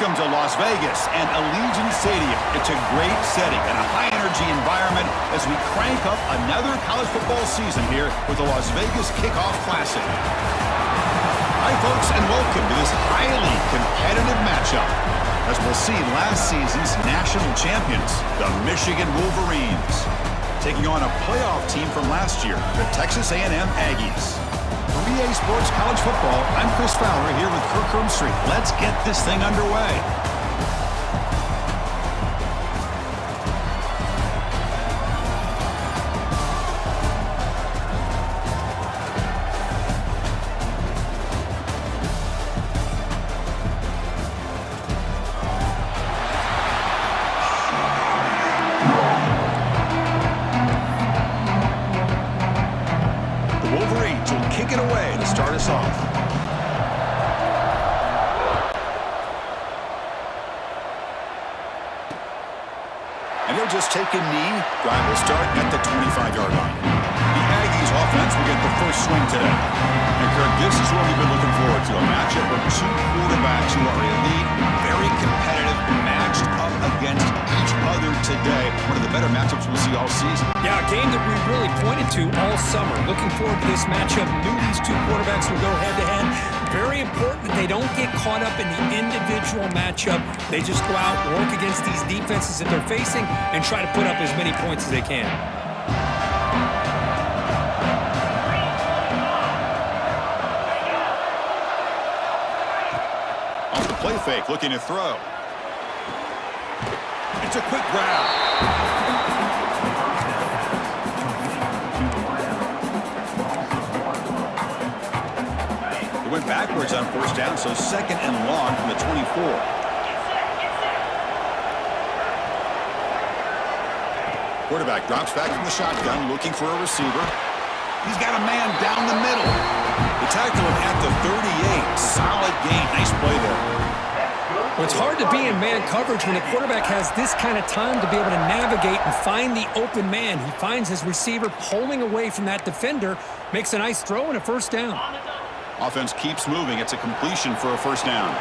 Welcome to Las Vegas and Allegiant Stadium. It's a great setting and a high-energy environment as we crank up another college football season here with the Las Vegas Kickoff Classic. Hi, folks, and welcome to this highly competitive matchup as we'll see last season's national champions, the Michigan Wolverines, taking on a playoff team from last year, the Texas A&M Aggies. For EA Sports College Football, I'm Chris Fowler here with Kirk Hermstreet. Let's get this thing underway. Wolverines will kick it away to start us off. And he'll just take a knee. Drive will start at the 25-yard line. The Aggies offense will get the first swing today. And Kirk, this is what we've been looking forward to, a matchup with two quarterbacks who are elite, very competitive, matched up against each other today. One of the better matchups we'll see all season. Yeah, a game that we really pointed to all summer. Looking forward to this matchup. Knew these two quarterbacks will go head-to-head. Very important that they don't get caught up in the individual matchup. They just go out, work against these defenses that they're facing, and try to put up as many points as they can. Off the play fake, looking to throw. It's a quick grab. Went backwards on first down, so second and long from the 24. Quarterback drops back from the shotgun, looking for a receiver. He's got a man down the middle. They tackle him at the 38. Solid gain. Nice play there. Well, it's hard to be in man coverage when the quarterback has this kind of time to be able to navigate and find the open man. He finds his receiver pulling away from that defender, makes a nice throw and a first down. Offense keeps moving. It's a completion for a first down.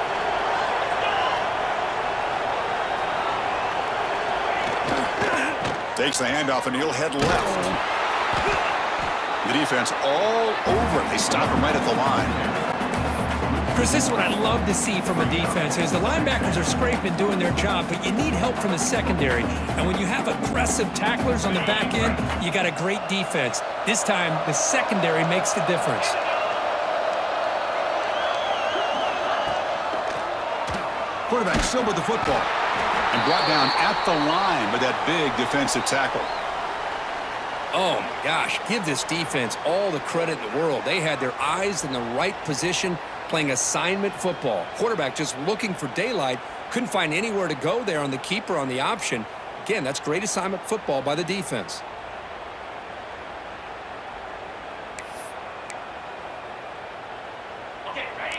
Takes the handoff and he'll head left. The defense all over it. They stop him right at the line. Chris, this is what I love to see from a defense is the linebackers are scraping, doing their job, but you need help from the secondary. And when you have aggressive tacklers on the back end, you got a great defense. This time, the secondary makes the difference. Quarterback still with the football and brought down at the line with that big defensive tackle. Oh, my gosh. Give this defense all the credit in the world. They had their eyes in the right position playing assignment football. Quarterback just looking for daylight. Couldn't find anywhere to go there on the keeper on the option. Again, that's great assignment football by the defense.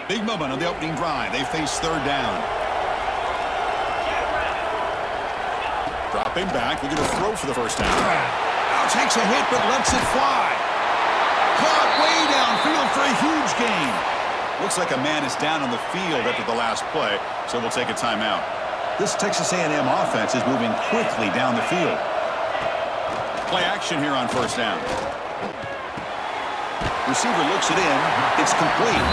Big moment on the opening drive. They face third down. Dropping back. We're going to throw for the first down. Now takes a hit but lets it fly. Caught way downfield for a huge gain. Looks like a man is down on the field after the last play, so we'll take a timeout. This Texas A&M offense is moving quickly down the field. Play action here on first down. Receiver looks it in. It's complete.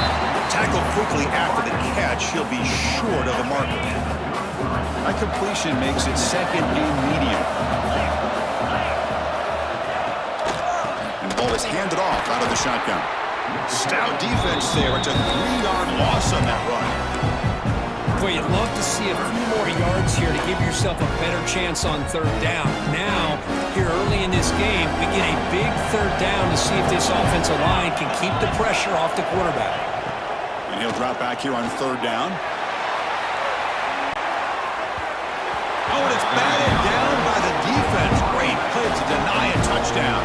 Tackled quickly after the catch. He'll be short of the marker. That completion makes it second and medium. And the ball is handed off out of the shotgun. Stout defense there. It's a 3-yard loss on that run. Boy, you'd love to see a few more yards here to give yourself a better chance on third down. Now, here early in this game, we get a big third down to see if this offensive line can keep the pressure off the quarterback. And he'll drop back here on third down. Oh, and it's batted down by the defense. Great play to deny a touchdown.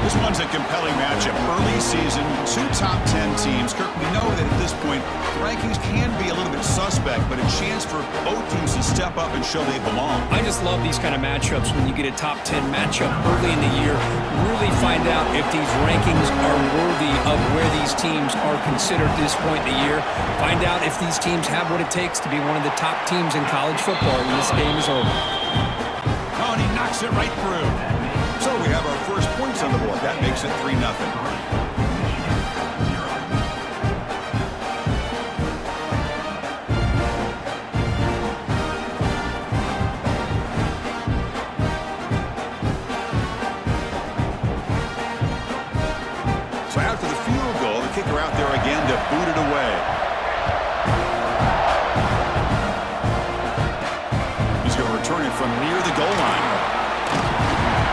The This one's a compelling matchup. Early season, two top 10 teams. Kirk, we know that at this point, rankings can be a little bit suspect, but a chance for both teams to step up and show they belong. I just love these kind of matchups when you get a top 10 matchup early in the year. Really find out if these rankings are worthy of where these teams are considered at this point in the year. Find out if these teams have what it takes to be one of the top teams in college football when this game is over. Oh, and he knocks it right through. So we have our first points on the board. That makes it 3-0. So after the field goal, the kicker out there again to boot it away. He's going to return it from near the goal line.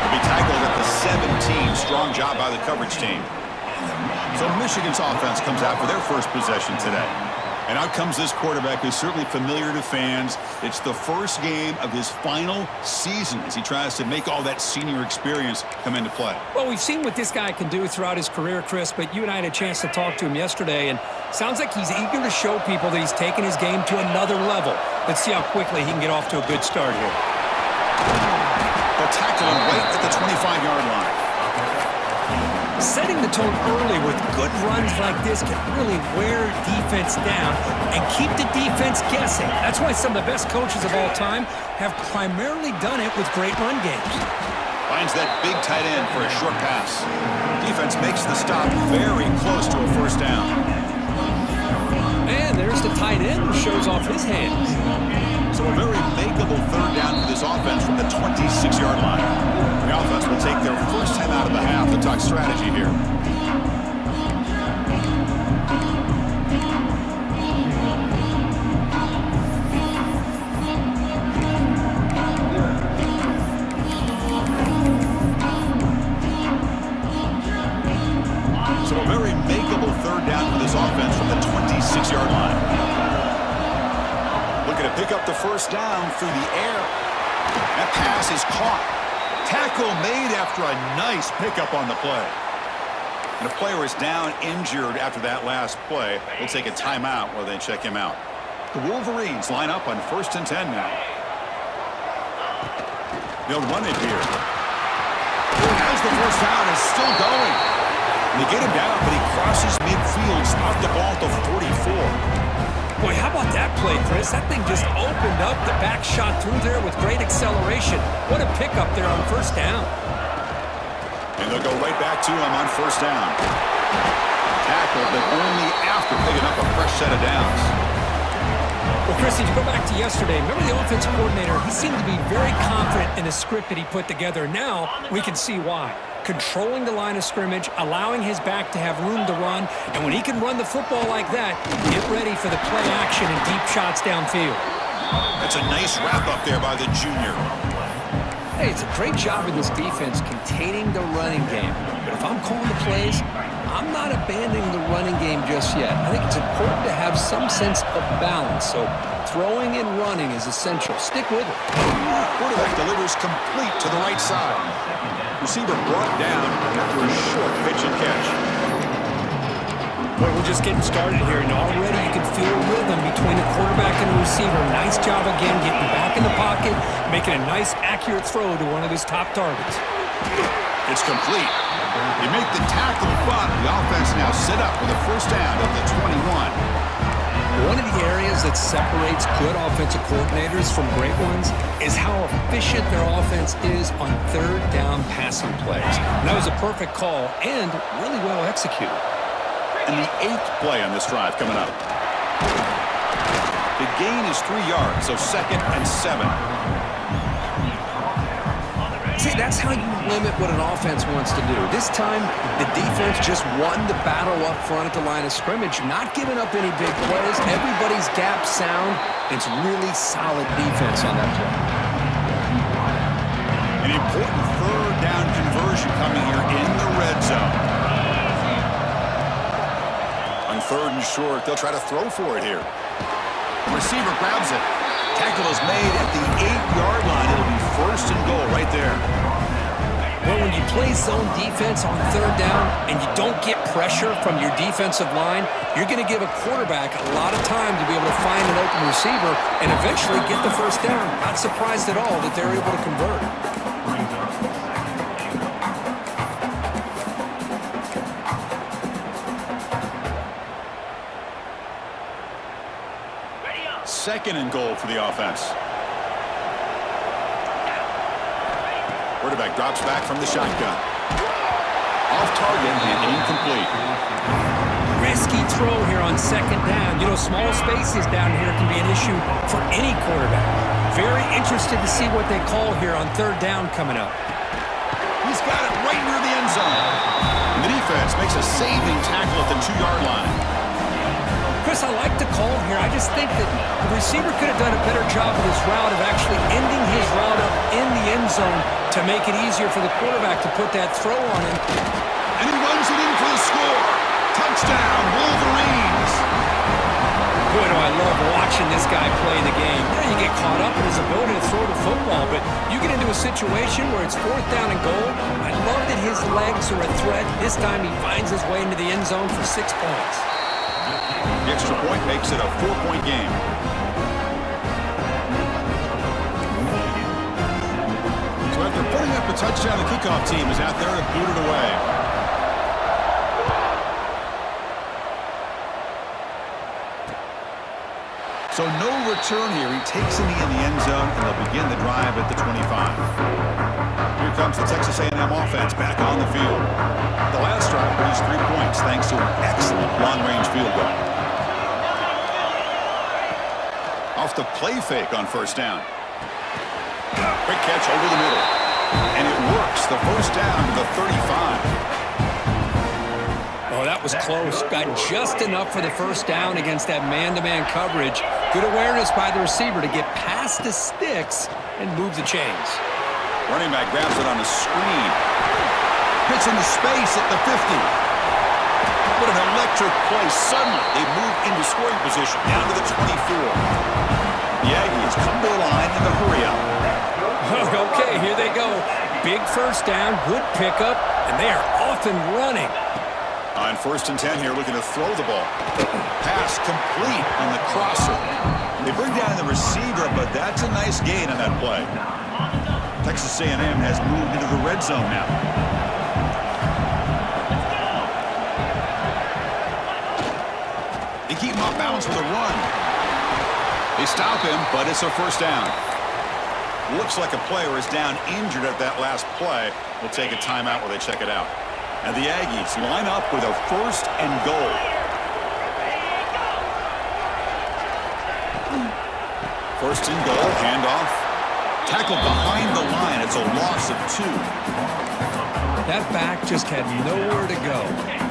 He'll be tackled at the 17. Strong job by the coverage team. So Michigan's offense comes out for their first possession today. And out comes this quarterback who's certainly familiar to fans. It's the first game of his final season as he tries to make all that senior experience come into play. Well, we've seen what this guy can do throughout his career, Chris, but you and I had a chance to talk to him yesterday, and sounds like he's eager to show people that he's taken his game to another level. Let's see how quickly he can get off to a good start here. They'll tackle him right at the 25-yard line. Setting the tone early with good runs like this can really wear defense down and keep the defense guessing. That's why some of the best coaches of all time have primarily done it with great run games. Finds that big tight end for a short pass. Defense makes the stop very close to a first down. And there's the tight end who shows off his hands. So a very makeable third down for this offense from the 26-yard line. The offense will take their first time out of the half to talk strategy here. So a very makeable third down for this offense from the 26-yard line. Looking to pick up the first down through the air. That pass is caught. Tackle made after a nice pickup on the play. And a player is down injured after that last play. We'll take a timeout while they check him out. The Wolverines line up on 1st and 10 now. They'll run it here. As the first down is still going. And they get him down, but he crosses midfield, snuffed the ball to 44. Boy, how about that play, Chris? That thing just opened up. The back shot through there with great acceleration. What a pickup there on first down. And they'll go right back to him on first down. Tackle, but only after picking up a fresh set of downs. Well, Chris, if you go back to yesterday, remember the offensive coordinator? He seemed to be very confident in the script that he put together. Now we can see why. Controlling the line of scrimmage, allowing his back to have room to run, and when he can run the football like that, get ready for the play action and deep shots downfield. That's a nice wrap up there by the junior. Hey, it's a great job in this defense containing the running game. But if I'm calling the plays, I'm not abandoning the running game just yet. I think it's important to have some sense of balance. So throwing and running is essential. Stick with it. Quarterback delivers complete to the right side. Receiver brought down after a short pitch and catch. Boy, we're just getting started here, and already you can feel a rhythm between the quarterback and the receiver. Nice job again getting back in the pocket, making a nice, accurate throw to one of his top targets. It's complete. They make the tackle, but the offense now set up with a first down at the 21. One of the areas that separates good offensive coordinators from great ones is how efficient their offense is on third down passing plays. And that was a perfect call and really well executed. And the 8th play on this drive coming up. The gain is 3 yards, so 2nd and 7. See, that's how you limit what an offense wants to do. This time, the defense just won the battle up front at the line of scrimmage, not giving up any big plays. Everybody's gap sound. It's really solid defense on that play. An important third down conversion coming here in the red zone. On 3rd and short, they'll try to throw for it here. Receiver grabs it. Tackle is made at the 8-yard line. It'll be 1st and goal right there. Well, when you play zone defense on third down and you don't get pressure from your defensive line, you're going to give a quarterback a lot of time to be able to find an open receiver and eventually get the first down. Not surprised at all that they're able to convert. Second and goal for the offense. Quarterback drops back from the shotgun. Off target and incomplete. Risky throw here on second down. You know, small spaces down here can be an issue for any quarterback. Very interested to see what they call here on third down coming up. He's got it right near the end zone. And the defense makes a saving tackle at the 2-yard line. Chris, I like the call here. I just think that the receiver could have done a better job with his route of actually ending his route up in the end zone to make it easier for the quarterback to put that throw on him. And he runs it in for the score. Touchdown, Wolverines. Boy, do I love watching this guy play the game. You know, you get caught up in his ability to throw the football, but you get into a situation where it's fourth down and goal. I love that his legs are a threat. This time he finds his way into the end zone for 6 points. The extra point makes it a 4-point game. So after putting up a touchdown, the kickoff team is out there to boot it away. So no return here. He takes it in the end zone, and they'll begin the drive at the 25. Here comes the Texas A&M offense back on the field. The last drive produced 3 points thanks to an excellent long-range field goal. Off the play fake on first down. Quick catch over the middle. And it works. The first down to the 35. Oh, that was close. Got just enough for the first down against that man-to-man coverage. Good awareness by the receiver to get past the sticks and move the chains. Running back grabs it on a screen. Hits into space at the 50. What an electric play. Suddenly, they move into scoring position down to the 24. The Aggies come to the line in the hurry-up. Okay, here they go. Big first down, good pickup, and they are off and running. On first and 10 here, looking to throw the ball. Pass complete on the crosser. They bring down the receiver, but that's a nice gain on that play. Texas A&M has moved into the red zone now. They keep him off balance with a run. They stop him, but it's a first down. Looks like a player is down injured at that last play. We'll take a timeout while they check it out. And the Aggies line up with a first and goal. First and goal, handoff. Tackled behind the line. It's a loss of 2. That back just had nowhere to go.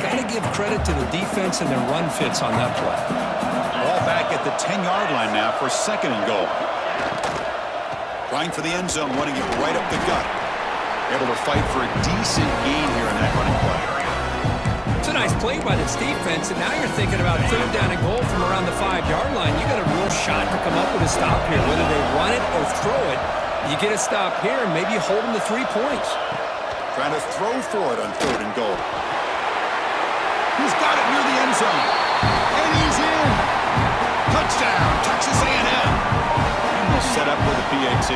Got to give credit to the defense and their run fits on that play. Ball back at the 10-yard line now for second and goal. Trying for the end zone, running it right up the gut. Able to fight for a decent gain here in that running play. It's a nice play by this defense, and now you're thinking about third down and goal from around the 5-yard line. You got a real shot to come up with a stop here. Whether they run it or throw it, you get a stop here and maybe hold them to 3 points. Trying to throw for it on third and goal. He's got it near the end zone. And he's in. Touchdown, Texas A&M. And we'll set up with a PAT.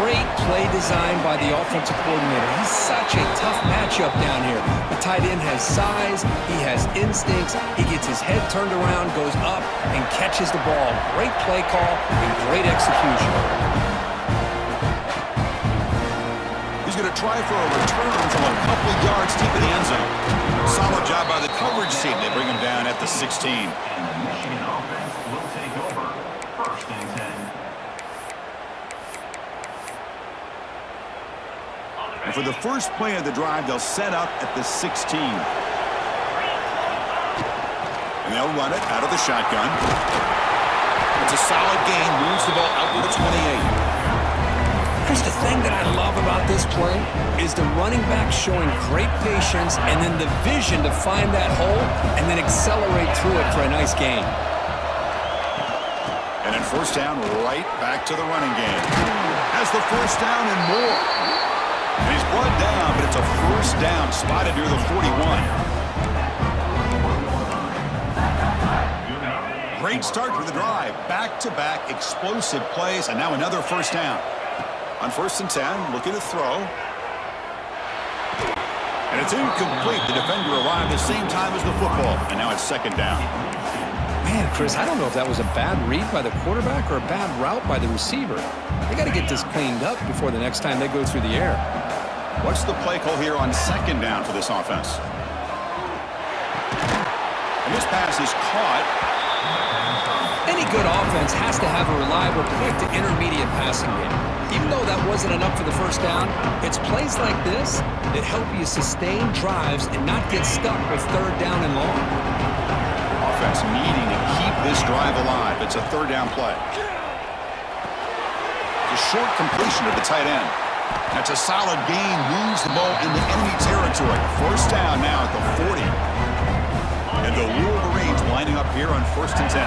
Great play design by the offensive coordinator. He's such a tough matchup down here. The tight end has size, he has instincts, he gets his head turned around, goes up, and catches the ball. Great play call and great execution. He's going to try for a return from a couple of yards deep in the end zone. Solid job by the coverage team. They bring him down at the 16. And for the first play of the drive, they'll set up at the 16. And they'll run it out of the shotgun. It's a solid gain. Moves the ball out to the 28. Chris, the thing that I love about this play is the running back showing great patience and then the vision to find that hole and then accelerate through it for a nice gain. And then first down, right back to the running game. Has the first down and more. And he's brought down, but it's a first down spotted near the 41. Great start for the drive. Back-to-back explosive plays, and now another first down. On 1st and 10, looking to throw. And it's incomplete. The defender arrived the same time as the football, and now it's 2nd down. Man, Chris, I don't know if that was a bad read by the quarterback or a bad route by the receiver. They got to get this cleaned up before the next time they go through the air. What's the play call here on 2nd down for this offense? And this pass is caught. Any good offense has to have a reliable, quick to intermediate passing game. Even though that wasn't enough for the first down, it's plays like this that help you sustain drives and not get stuck with 3rd down and long. Offense needing to keep this drive alive. It's a 3rd down play. It's a short completion to the tight end. That's a solid gain. Moves the ball into enemy territory. 1st down now at the 40. And the Wolverines lining up here on 1st and 10.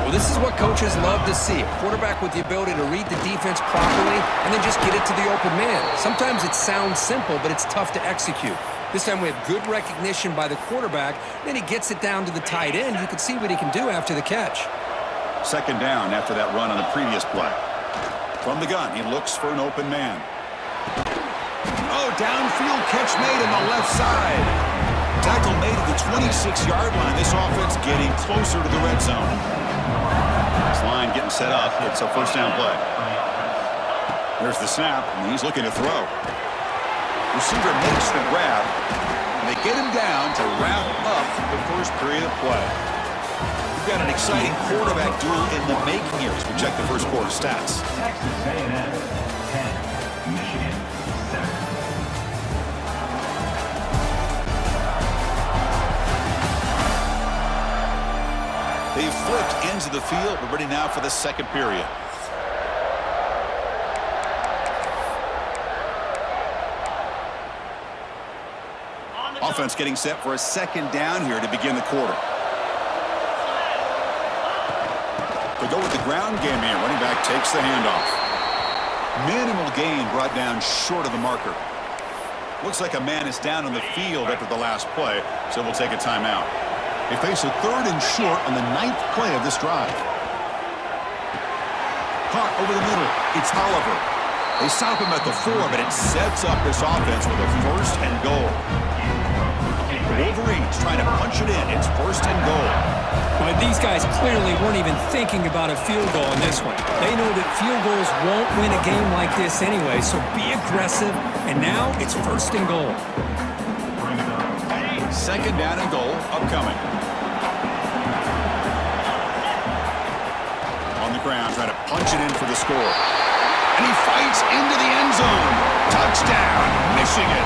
Well, this is what coaches love to see. A quarterback with the ability to read the defense properly and then just get it to the open man. Sometimes it sounds simple, but it's tough to execute. This time we have good recognition by the quarterback. Then he gets it down to the tight end. You can see what he can do after the catch. 2nd down after that run on the previous play. From the gun, he looks for an open man. Oh, downfield catch made on the left side. Tackle made at the 26-yard line. This offense getting closer to the red zone. This line getting set up. It's a 1st down play. There's the snap, and he's looking to throw. Receiver makes the grab, and they get him down to wrap up the 1st period of play. We've got an exciting quarterback duel in the making here as we check the 1st quarter stats. Texas A&M 10, Michigan 7. They've flipped into the field. We're ready now for the 2nd period. Offense getting set for a 2nd down here to begin the quarter. They go with the ground game here. Running back takes the handoff. Minimal gain brought down short of the marker. Looks like a man is down on the field after the last play, so we'll take a timeout. They face a 3rd and short on the 9th play of this drive. Caught over the middle. It's Oliver. They stop him at the 4, but it sets up this offense with a 1st and goal. The Wolverines trying to punch it in. It's 1st and goal. But these guys clearly weren't even thinking about a field goal in this one. They know that field goals won't win a game like this anyway, so be aggressive. And now it's 1st and goal. 2nd down and goal upcoming. On the ground, trying to punch it in for the score. And he fights into the end zone. Touchdown, Michigan.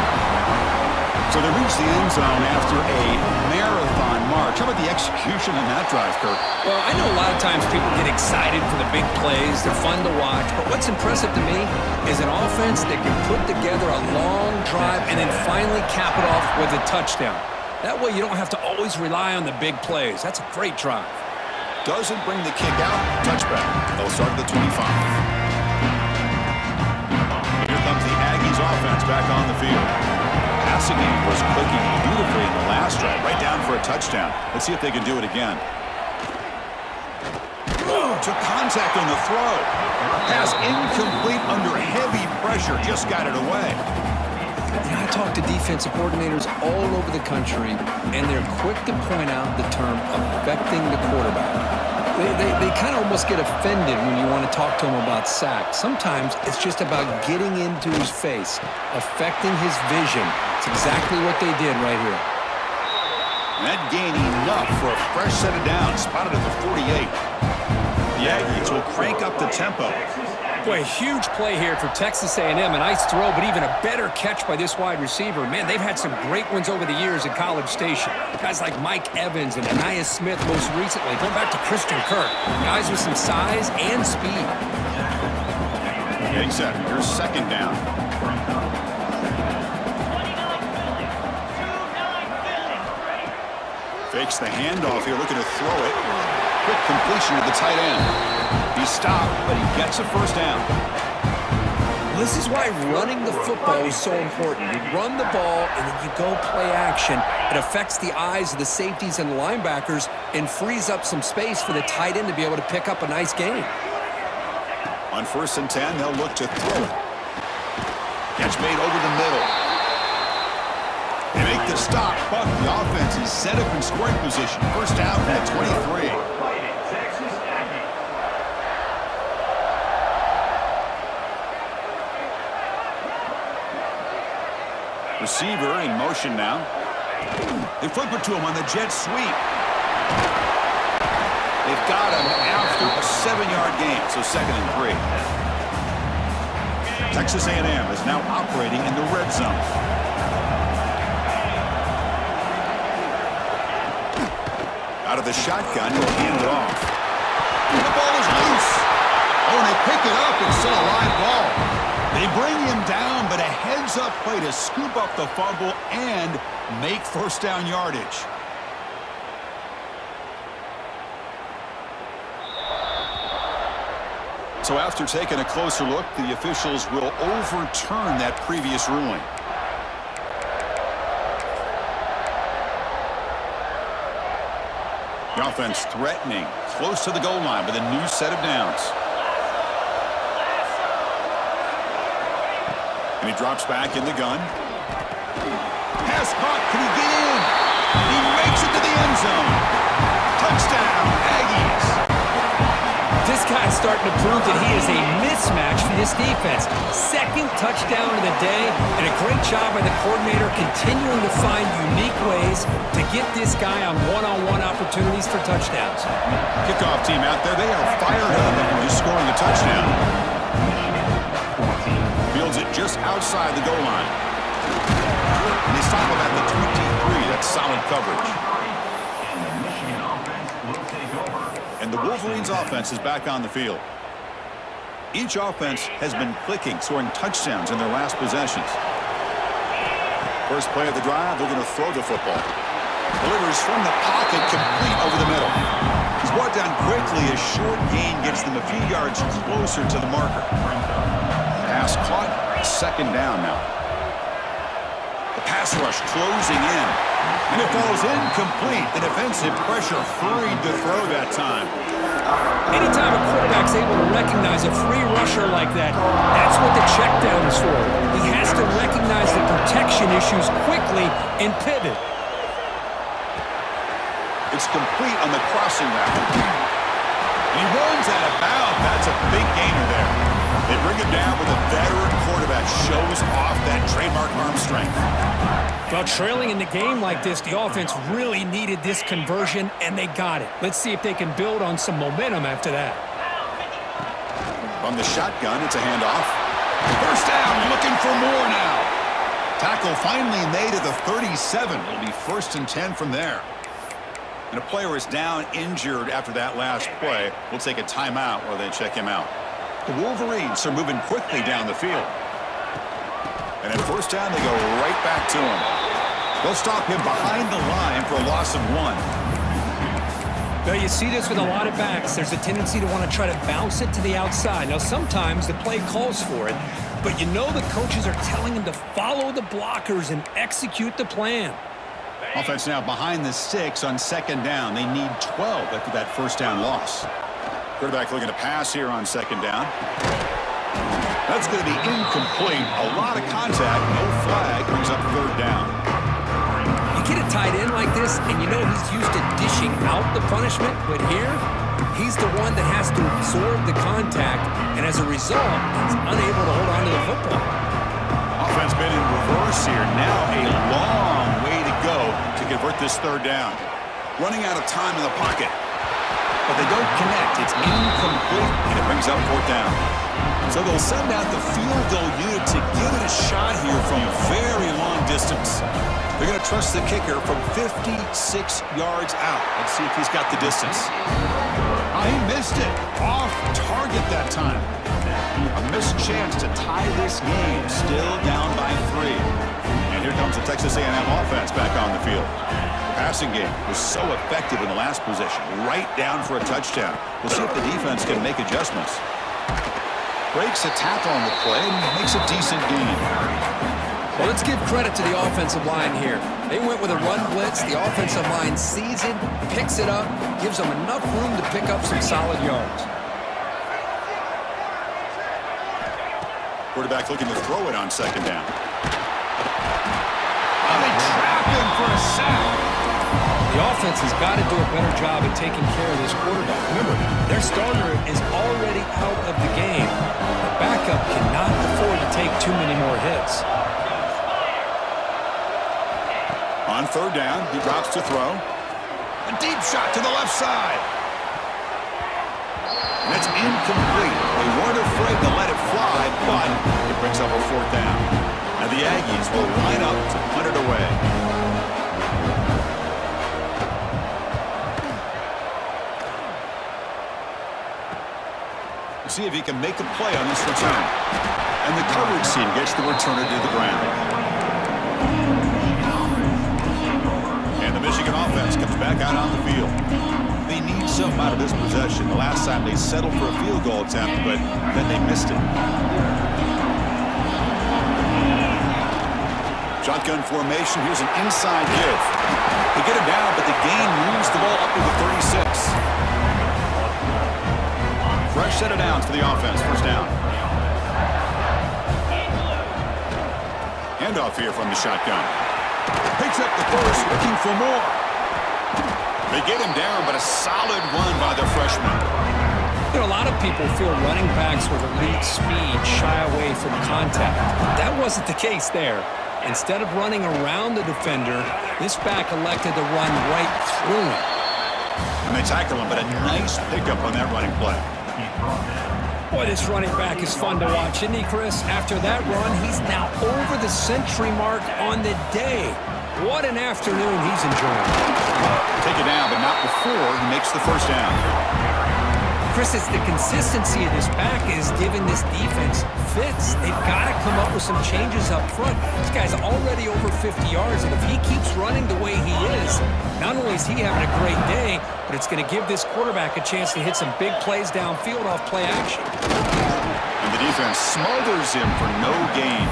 So they reach the end zone after a marathon march. How about the execution on that drive, Kirk? Well, I know a lot of times people get excited for the big plays. They're fun to watch. But what's impressive to me is an offense that can put together a long drive and then finally cap it off with a touchdown. That way you don't have to always rely on the big plays. That's a great drive. Doesn't bring the kick out. Touchback. They'll start at the 25. Here comes the Aggies offense back on the field. Passing game was clicking beautifully in the last drive. Right down for a touchdown. Let's see if they can do it again. Took contact on the throw. Pass incomplete under heavy pressure. Just got it away. You know, I talk to defensive coordinators all over the country, and they're quick to point out the term affecting the quarterback. They kind of almost get offended when you want to talk to them about sacks. Sometimes it's just about getting into his face, affecting his vision. It's exactly what they did right here. And that gain enough for a fresh set of downs, spotted at the 48. The Aggies will crank up the tempo. Boy, huge play here for Texas A&M. A nice throw, but even a better catch by this wide receiver. Man, they've had some great ones over the years at College Station. Guys like Mike Evans and Anais Smith most recently. Going back to Christian Kirk. Guys with some size and speed. Getting set. Here's 2nd down. Fakes the handoff here, looking to throw it. Quick completion to the tight end. He stopped, but he gets a 1st down. This is why running the football is so important. You run the ball, and then you go play action. It affects the eyes of the safeties and the linebackers and frees up some space for the tight end to be able to pick up a nice gain. On 1st and 10, they'll look to throw it. Catch made over the middle. They make the stop, but the offense is set up in scoring position. First down at 23. Receiver in motion now. They flip it to him on the jet sweep. They've got him after a 7-yard gain, so 2nd and 3. Texas A&M is now operating in the red zone. Out of the shotgun, he'll hand it off. And the ball is loose. Oh, and they pick it up. It's still a live ball. They bring him down, but a heads-up play to scoop up the fumble and make first down yardage. So after taking a closer look, the officials will overturn that previous ruling. The offense threatening, close to the goal line with a new set of downs. And he drops back in the gun. Pass caught. Can he get in? He makes it to the end zone. Touchdown, Aggies. This guy's starting to prove that he is a mismatch for this defense. 2nd touchdown of the day, and a great job by the coordinator continuing to find unique ways to get this guy on one-on-one opportunities for touchdowns. Kickoff team out there. They are fired up after just scoring a touchdown. Fields it just outside the goal line. And they stop him at the 23. That's solid coverage. And the Wolverines offense is back on the field. Each offense has been clicking, scoring touchdowns in their last possessions. First play of the drive, they're going to throw the football. Delivers from the pocket, complete over the middle. He's brought down quickly. A short gain gets them a few yards closer to the marker. Pass caught, 2nd down now. The pass rush closing in. And it falls incomplete. The defensive pressure hurried to throw that time. Anytime a quarterback's able to recognize a free rusher like that, that's what the check down is for. He has to recognize the protection issues quickly and pivot. It's complete on the crossing route. And he runs out of bounds. That's a big gainer there. They bring him down with a veteran quarterback. Shows off that trademark arm strength. Well, trailing in the game like this, the offense really needed this conversion, and they got it. Let's see if they can build on some momentum after that. From the shotgun, it's a handoff. First down, looking for more now. Tackle finally made at the 37. It'll be 1st and 10 from there. And a player is down injured after that last play. We'll take a timeout while they check him out. The Wolverines are moving quickly down the field. And at first down, they go right back to him. They'll stop him behind the line for a loss of 1. Well, you see this with a lot of backs. There's a tendency to want to try to bounce it to the outside. Now, sometimes the play calls for it, but you know the coaches are telling them to follow the blockers and execute the plan. Offense now behind the 6 on 2nd down. They need 12 after that first down loss. Quarterback looking to pass here on 2nd down. That's going to be incomplete. A lot of contact. No flag. Brings up 3rd down. You get a tight end like this, and you know he's used to dishing out the punishment, but here, he's the one that has to absorb the contact, and as a result, he's unable to hold on to the football. Offense been in reverse here. Now a long way to go to convert this 3rd down. Running out of time in the pocket. But they don't connect. It's incomplete, and it brings up 4th down. So they'll send out the field goal unit to give it a shot here from very long distance. They're going to trust the kicker from 56 yards out. Let's see if he's got the distance. He missed it. Off target that time. A missed chance to tie this game. Still down by 3. And here comes the Texas A&M offense back on the field. The passing game was so effective in the last possession. Right down for a touchdown. We'll see if the defense can make adjustments. breaks a tackle on the play and makes a decent gain. Well, let's give credit to the offensive line here. They went with a run blitz. The offensive line sees it, picks it up, gives them enough room to pick up some solid yards. Quarterback looking to throw it on second down. Oh, they trap him for a sack. The offense has got to do a better job at taking care of this quarterback. Remember, their starter is already out of the game. The backup cannot afford to take too many more hits. On third down, he drops to throw. A deep shot to the left side. And it's incomplete. They weren't afraid to let it fly, but it brings up a fourth down. Now the Aggies will line up to punt it away. We'll see if he can make a play on this return. And the coverage team gets the returner to the ground. Michigan offense comes back out on the field. They need something out of this possession. The last time they settled for a field goal attempt, but then they missed it. Shotgun formation. Here's an inside give. They get it down, but the gain moves the ball up to the 36. Fresh set of downs for the offense. First down. Handoff here from the shotgun. Picks up the first, looking for more. They get him down, but a solid run by the freshman. You know, a lot of people feel running backs with elite speed shy away from contact. That wasn't the case there. Instead of running around the defender, this back elected to run right through him. And they tackle him, but a nice pickup on that running play. Boy, this running back is fun to watch, isn't he, Chris? After that run, he's now over the century mark on the day. What an afternoon he's enjoying. Take it down, but not before he makes the first down. Chris, it's the consistency of this back is giving this defense fits. They've got to come up with some changes up front. This guy's already over 50 yards, and if he keeps running the way he is, not only is he having a great day, but it's going to give this quarterback a chance to hit some big plays downfield off play action. And the defense smothers him for no gain.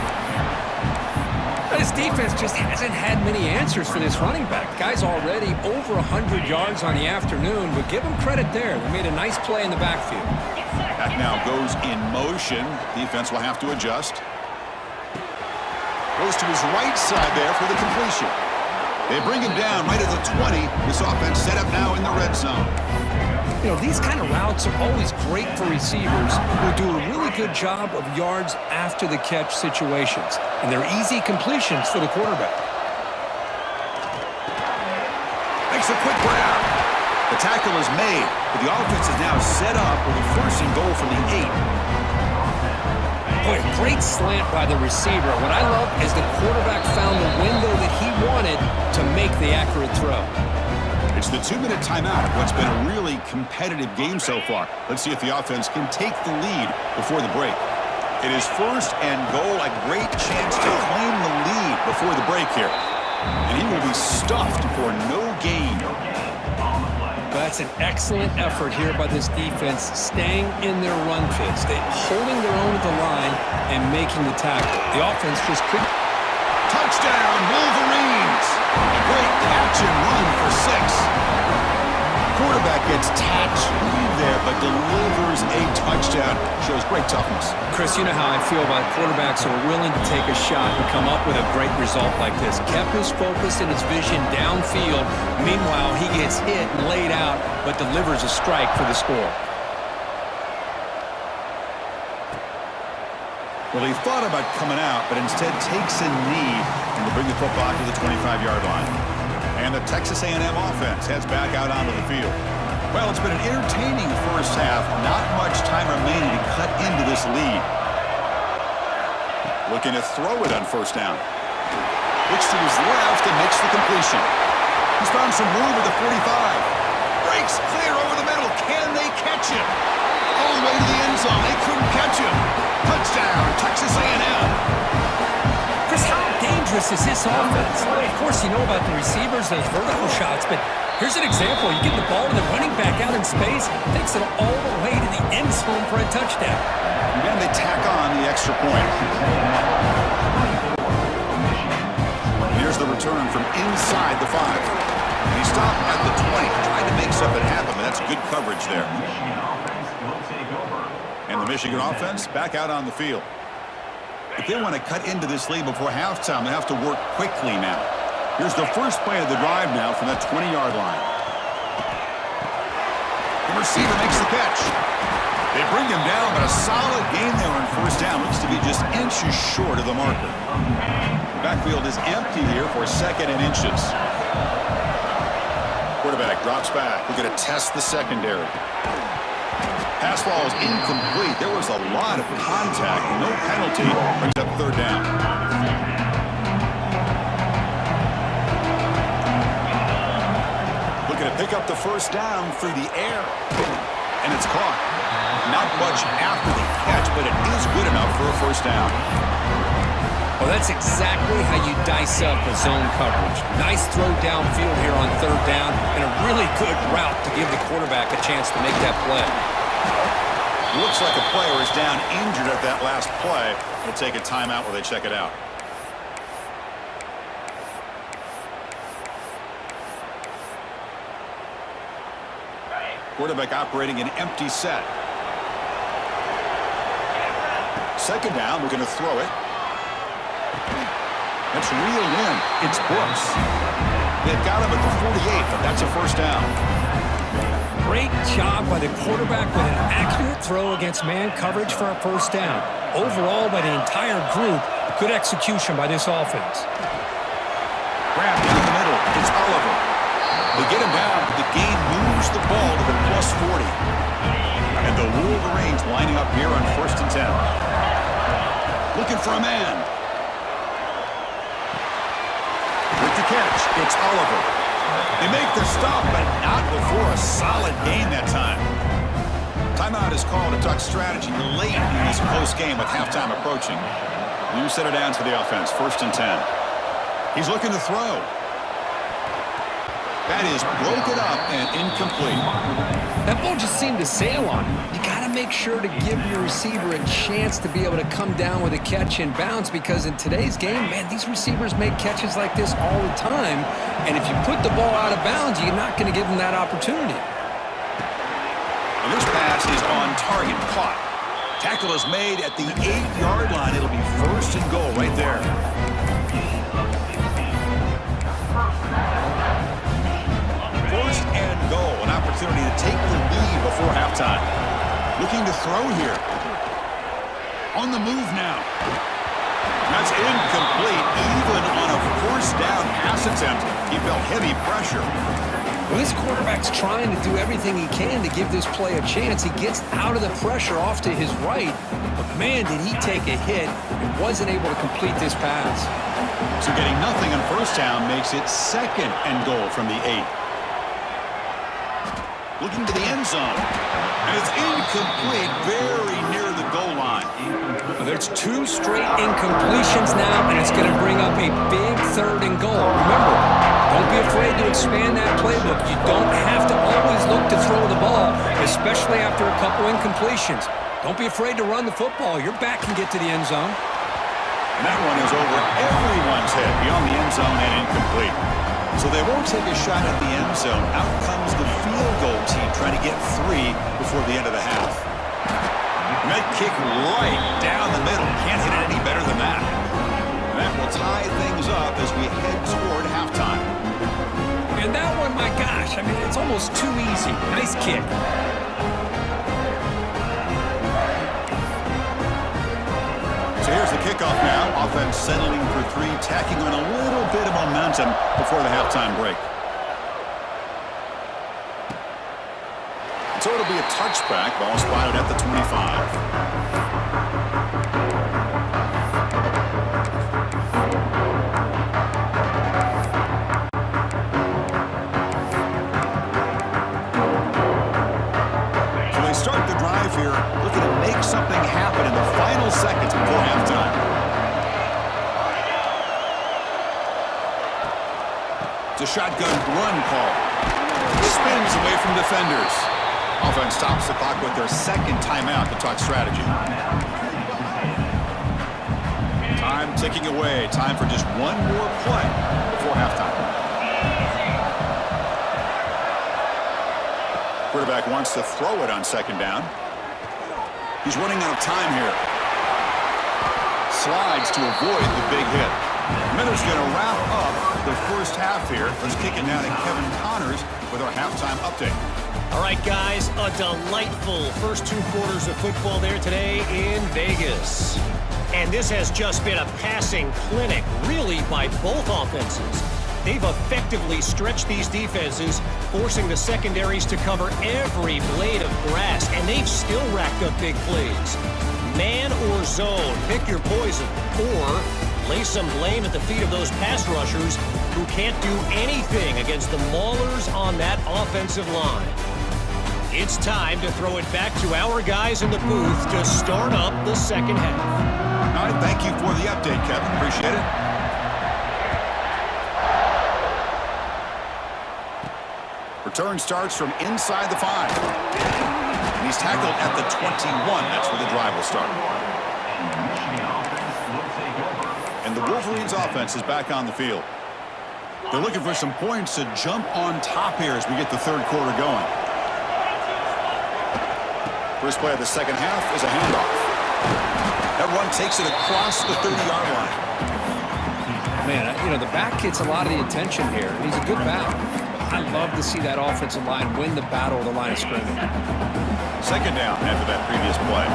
This defense just hasn't had many answers for this running back. Guy's already over 100 yards on the afternoon, but give him credit there. They made a nice play in the backfield. Back now goes in motion. Defense will have to adjust. Goes to his right side there for the completion. They bring him down right at the 20. This offense set up now in the red zone. You know, these kind of routes are always great for receivers who do a really good job of yards after the catch situations. And they're easy completions for the quarterback. Makes a quick grab. The tackle is made, but the offense is now set up with a first and goal from the 8. Boy, great slant by the receiver. What I love is the quarterback found the window that he wanted to make the accurate throw. It's the 2-minute timeout of what's been a really competitive game so far. Let's see if the offense can take the lead before the break. It is first and goal, a great chance to claim the lead before the break here. And he will be stuffed for no gain. That's an excellent effort here by this defense, staying in their run fits. They're holding their own at the line and making the tackle. The offense just couldn't. Touchdown, Wolverines! A great catch and run for 6. Quarterback gets tapped there, but delivers a touchdown. Shows great toughness. Chris, you know how I feel about quarterbacks who are willing to take a shot and come up with a great result like this. Kept his focus and his vision downfield. Meanwhile, he gets hit and laid out, but delivers a strike for the score. Well, he thought about coming out, but instead takes a knee and to bring the football to the 25-yard line. And the Texas A&M offense heads back out onto the field. Well, it's been an entertaining first half. Not much time remaining to cut into this lead. Looking to throw it on first down. Looks to his left and makes the completion. He's found some room at the 45. Breaks clear over the middle. Can they catch him? All the way to the end zone. They couldn't catch him. Touchdown, Texas A&M. Chris, how dangerous is this offense? Of course, you know about the receivers, those vertical shots, but here's an example. You get the ball and the running back out in space, takes it all the way to the end zone for a touchdown. Man, they extra point. Here's the return from inside the 5. He stopped at the 20, trying to make something happen, but that's good coverage there. And the Michigan offense back out on the field. If they want to cut into this lead before halftime, they have to work quickly now. Here's the first play of the drive now from that 20-yard line. The receiver makes the catch. They bring him down, but a solid game there on first down. Looks to be just inches short of the marker. Backfield is empty here for second and inches. Quarterback drops back. We're going to test the secondary. Pass ball is incomplete. There was a lot of contact. No penalty. Brings up third down. Looking to pick up the first down through the air. And it's caught. Not much after the catch, but it is good enough for a first down. Well, that's exactly how you dice up a zone coverage. Nice throw downfield here on third down, and a really good route to give the quarterback a chance to make that play. Looks like a player is down injured at that last play. We'll take a timeout while they check it out. Quarterback operating an empty set. Second down, we're going to throw it. That's reeled in. It's Brooks. They've got him at the 48, but that's a first down. Great job by the quarterback with an accurate throw against man coverage for a first down. Overall, by the entire group, good execution by this offense. Grab down the middle. It's Oliver. They get him down. The game moves the ball to the plus 40. And the Wolverines lining up here on first and 10. Looking for a man. With the catch, it's Oliver. They make the stop, but not before a solid gain that time. Timeout is called to talk strategy late in this close game with halftime approaching. You set it down to the offense, first and 10. He's looking to throw. That is broken up and incomplete. That ball just seemed to sail on him. You got to make sure to give your receiver a chance to be able to come down with a catch and bounce, because in today's game, man, these receivers make catches like this all the time. And if you put the ball out of bounds, you're not going to give them that opportunity. And this pass is on target, caught. Tackle is made at the 8-yard line. It'll be first and goal right there. First and goal, an opportunity to take the lead before halftime. Looking to throw here. On the move now. That's incomplete. Even on a first down pass attempt, he felt heavy pressure. Well, this quarterback's trying to do everything he can to give this play a chance. He gets out of the pressure off to his right, but man, did he take a hit and wasn't able to complete this pass. So getting nothing on first down makes it second and goal from the 8. Looking to the end zone. And it's incomplete, very near the goal line. Well, there's 2 straight incompletions now, and it's going to bring up a big third and goal. Remember, don't be afraid to expand that playbook. You don't have to always look to throw the ball, especially after a couple incompletions. Don't be afraid to run the football. Your back can get to the end zone. And that one is over everyone's head, beyond the end zone and incomplete. So they won't take a shot at the end zone. Out comes the field goal team trying to get 3 before the end of the half. And that kick right down the middle. Can't hit it any better than that. And that will tie things up as we head toward halftime. And that one, my gosh, I mean, it's almost too easy. Nice kick. So here's the kickoff now. Offense settling for 3, tacking on a little bit of momentum before the halftime break. So it'll be a touchback. Ball spotted at the 25. Start the drive here, looking to make something happen in the final seconds before halftime. It's a shotgun run call. Spins away from defenders. Offense stops the clock with their second timeout to talk strategy. ticking away. Time for just one more play before halftime. Quarterback wants to throw it on second down. He's running out of time here. Slides to avoid the big hit. Miller's going to wrap up the first half here. Let's kick it down to Kevin Connors with our halftime update. All right, guys, a delightful first 2 quarters of football there today in Vegas. And this has just been a passing clinic, really, by both offenses. They've effectively stretched these defenses, forcing the secondaries to cover every blade of grass, and they've still racked up big plays. Man or zone, pick your poison, or lay some blame at the feet of those pass rushers who can't do anything against the maulers on that offensive line. It's time to throw it back to our guys in the booth to start up the second half. All right, thank you for the update, Kevin. Appreciate it. Return starts from inside the 5. And he's tackled at the 21. That's where the drive will start. And the Wolverines offense is back on the field. They're looking for some points to jump on top here as we get the third quarter going. First play of the second half is a handoff. That run takes it across the 30-yard line. Man, you know, the back gets a lot of the attention here. He's a good back. I love to see that offensive line win the battle of the line of scrimmage. Second down after that previous play.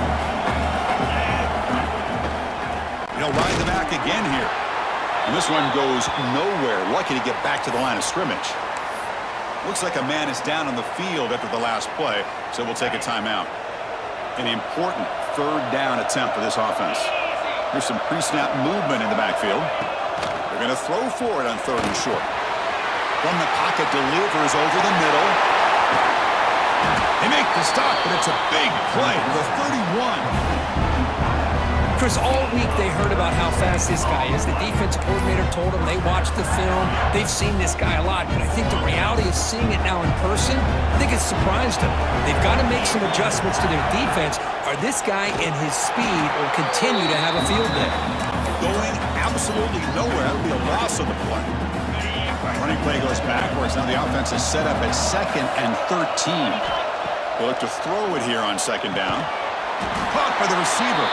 He'll ride the back again here. And this one goes nowhere. Lucky to get back to the line of scrimmage. Looks like a man is down on the field after the last play, so we'll take a timeout. An important third down attempt for this offense. There's some pre-snap movement in the backfield. They're going to throw for it on third and short. From the pocket, delivers over the middle. They make the stop, but it's a big play to the 31. Chris, all week they heard about how fast this guy is. The defensive coordinator told them they watched the film. They've seen this guy a lot, but I think the reality of seeing it now in person, I think it's surprised them. They've got to make some adjustments to their defense, or this guy and his speed will continue to have a field day. Going absolutely nowhere. That would be a loss of the play. Running play goes backwards. Now the offense is set up at 2nd and 13. They'll look to throw it here on second down. Caught by the receiver.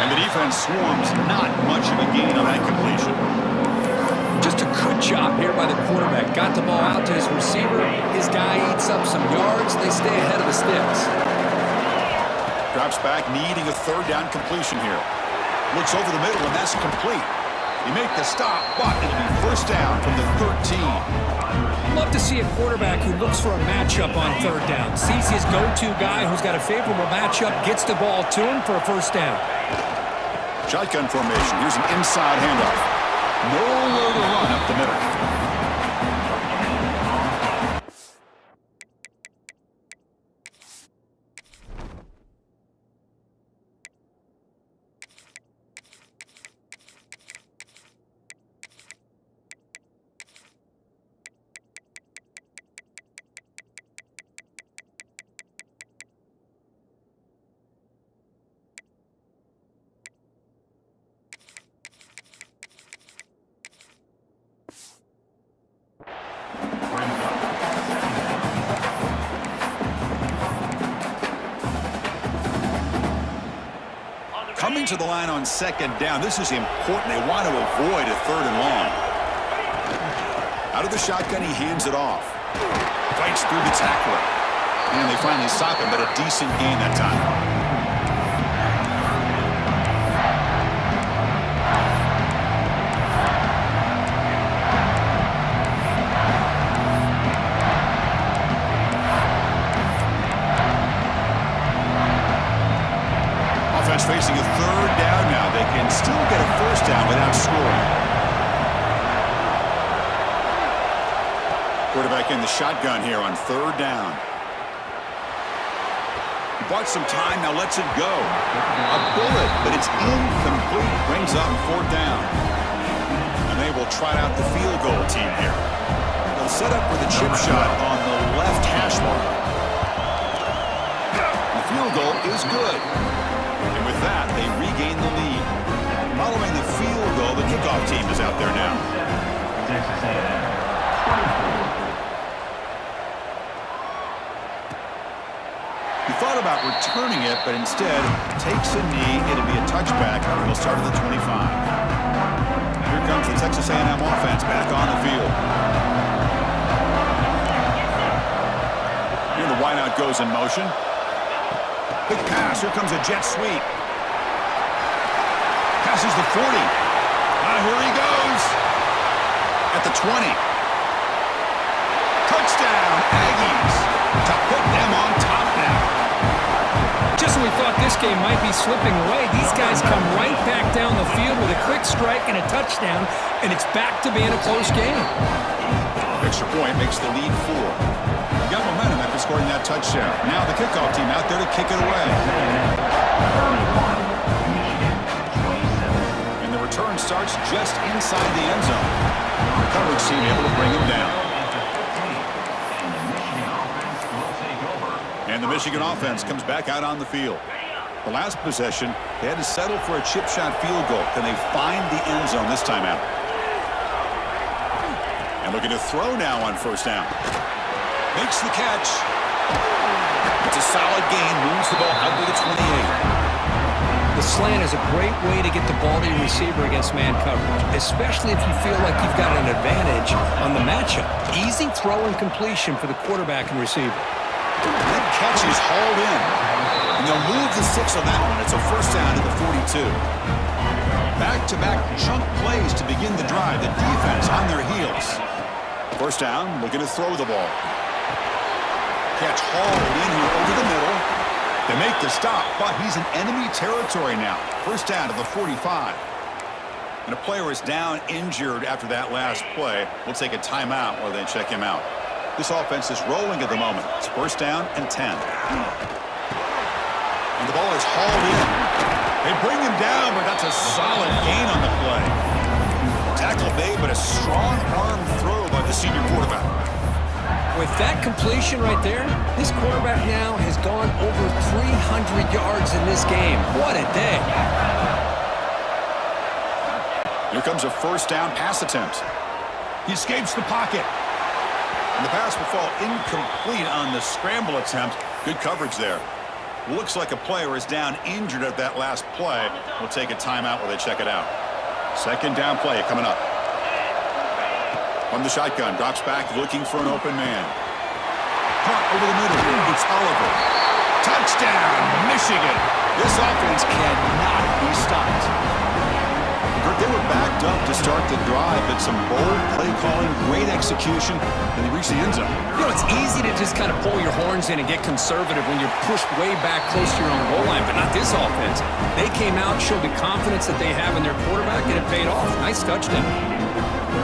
And the defense swarms. Not much of a gain on that completion. Just a good job here by the quarterback. Got the ball out to his receiver. His guy eats up some yards. They stay ahead of the sticks. Drops back, needing a third down completion here. Looks over the middle, and that's complete. You make the stop, but it'll be first down from the 13. Love to see a quarterback who looks for a matchup on third down. Sees his go-to guy who's got a favorable matchup, gets the ball to him for a first down. Shotgun formation. Here's an inside handoff. Nowhere to run up the middle. Coming to the line on second down. This is important. They want to avoid a third and long. Out of the shotgun, he hands it off. Fights through the tackler. And they finally stop him, but a decent gain that time. Facing a third down now. They can still get a first down without scoring. Quarterback in the shotgun here on third down. He bought some time, now lets it go. A bullet, but it's incomplete. Brings up fourth down. And they will try out the field goal team here. They'll set up for the chip shot on the left hash mark. The field goal is good. And with that, they regain the lead. Following the field goal, kickoff team is out there now. Texas A&M, 24. He thought about returning it, but instead takes a knee. It'll be a touchback. He'll start at the 25. Here comes the Texas A&M offense back on the field. Here the wideout goes in motion. Big pass. Here comes a jet sweep. Passes the 40. Here he goes. At the 20. Touchdown, Aggies. To put them on top now. Just when we thought this game might be slipping away, these guys come right back down the field with a quick strike and a touchdown, and it's back to being a close game. Extra point makes the lead 4. You got momentum after scoring that touchdown. Now the kickoff team out there to kick it away. And the return starts just inside the end zone. The coverage team able to bring him down. And the Michigan offense comes back out on the field. The last possession, they had to settle for a chip shot field goal. Can they find the end zone this time out? And looking to throw now on first down. Makes the catch. It's a solid gain. Moves the ball out to the 28. The slant is a great way to get the ball to your receiver against man coverage, especially if you feel like you've got an advantage on the matchup. Easy throw and completion for the quarterback and receiver. That catch is hauled in. And they'll move the 6 on that one. It's a first down to the 42. Back-to-back chunk plays to begin the drive. The defense on their heels. First down, looking to throw the ball. Catch hauled in here over the middle. They make the stop, but he's in enemy territory now. First down to the 45. And a player is down injured after that last play. We'll take a timeout while they check him out. This offense is rolling at the moment. It's first down and 10. And the ball is hauled in. They bring him down, but that's a solid gain on the play. Tackle made, but a strong arm throw by the senior quarterback. With that completion right there, this quarterback now has gone over 300 yards in this game. What a day. Here comes a first down pass attempt. He escapes the pocket. And the pass will fall incomplete on the scramble attempt. Good coverage there. Looks like a player is down injured at that last play. We'll take a timeout while they check it out. Second down play coming up. From the shotgun, drops back looking for an open man. Caught over the middle. It's Oliver. Touchdown, Michigan. This offense cannot be stopped. They were backed up to start the drive, but some bold play calling, great execution, and they reached the end zone. You know, it's easy to just kind of pull your horns in and get conservative when you're pushed way back close to your own goal line, but not this offense. They came out, showed the confidence that they have in their quarterback, and it paid off. Nice touchdown.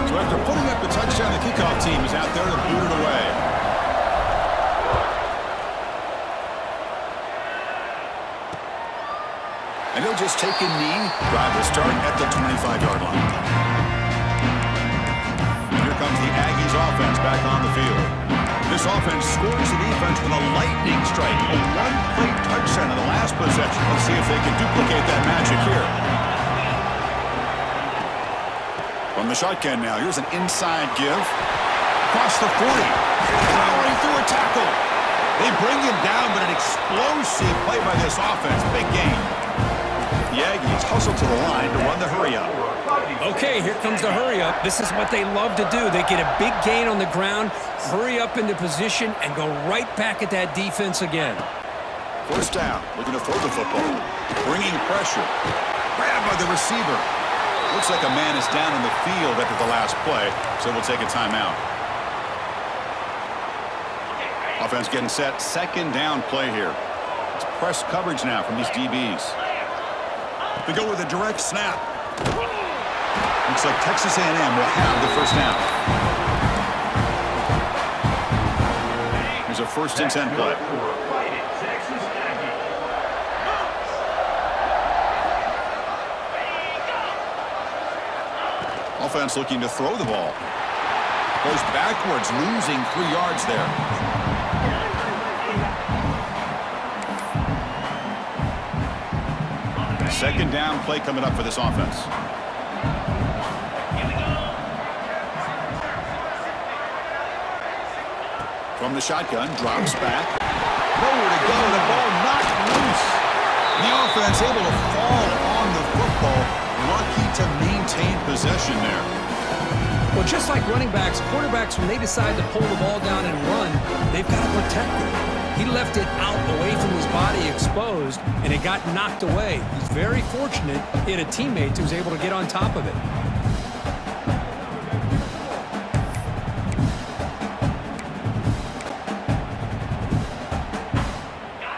So after putting up the touchdown, the kickoff team is out there to boot it away. And he'll just take a knee. Drive will start at the 25-yard line. And here comes the Aggies offense back on the field. This offense scores the defense with a lightning strike. A one-play touchdown in the last possession. Let's see if they can duplicate that magic here. From the shotgun now, here's an inside give. Across the 40. Powering through a tackle. They bring him down, but an explosive play by this offense. Big game. The Aggies hustle to the line to run the hurry-up. Okay, here comes the hurry-up. This is what they love to do. They get a big gain on the ground, hurry up into position, and go right back at that defense again. First down, looking to throw the football. Bringing pressure. Grabbed by the receiver. Looks like a man is down in the field after the last play, so we'll take a timeout. Offense getting set. Second down play here. It's press coverage now from these DBs. They go with a direct snap. Looks like Texas A&M will have the first down. Here's a first and 10 play. Offense looking to throw the ball. Goes backwards, losing 3 yards there. Second down play coming up for this offense. From the shotgun, drops back. Nowhere to go, the ball knocked loose. The offense able to fall on the football. Lucky to maintain possession there. Well, just like running backs, quarterbacks, when they decide to pull the ball down and run, they've got to protect it. He left it out away from his body exposed, and it got knocked away. He's very fortunate he had a teammate who was able to get on top of it.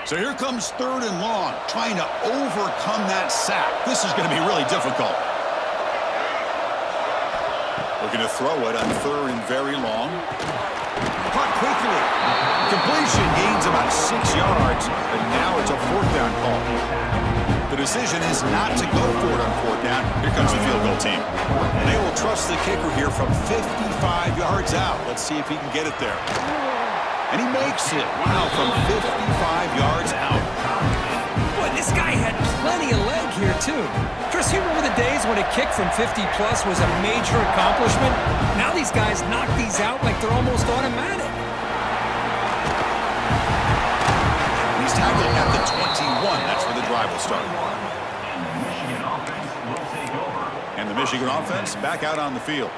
So here comes 3rd and long, trying to overcome that sack. This is going to be really difficult. Looking to throw it on 3rd and very long. Caught quickly. Completion gains about 6 yards, but now it's a 4th down call. The decision is not to go for it on 4th down. Here comes the field goal team. And they will trust the kicker here from 55 yards out. Let's see if he can get it there. And he makes it. Wow, from 55 yards out. Boy, this guy had plenty of leg here, too. Chris, you remember the days when a kick from 50-plus was a major accomplishment? Now these guys knock these out like they're almost automatic. He's tackled at the 21. That's where the drive will start. And the Michigan offense back out on the field.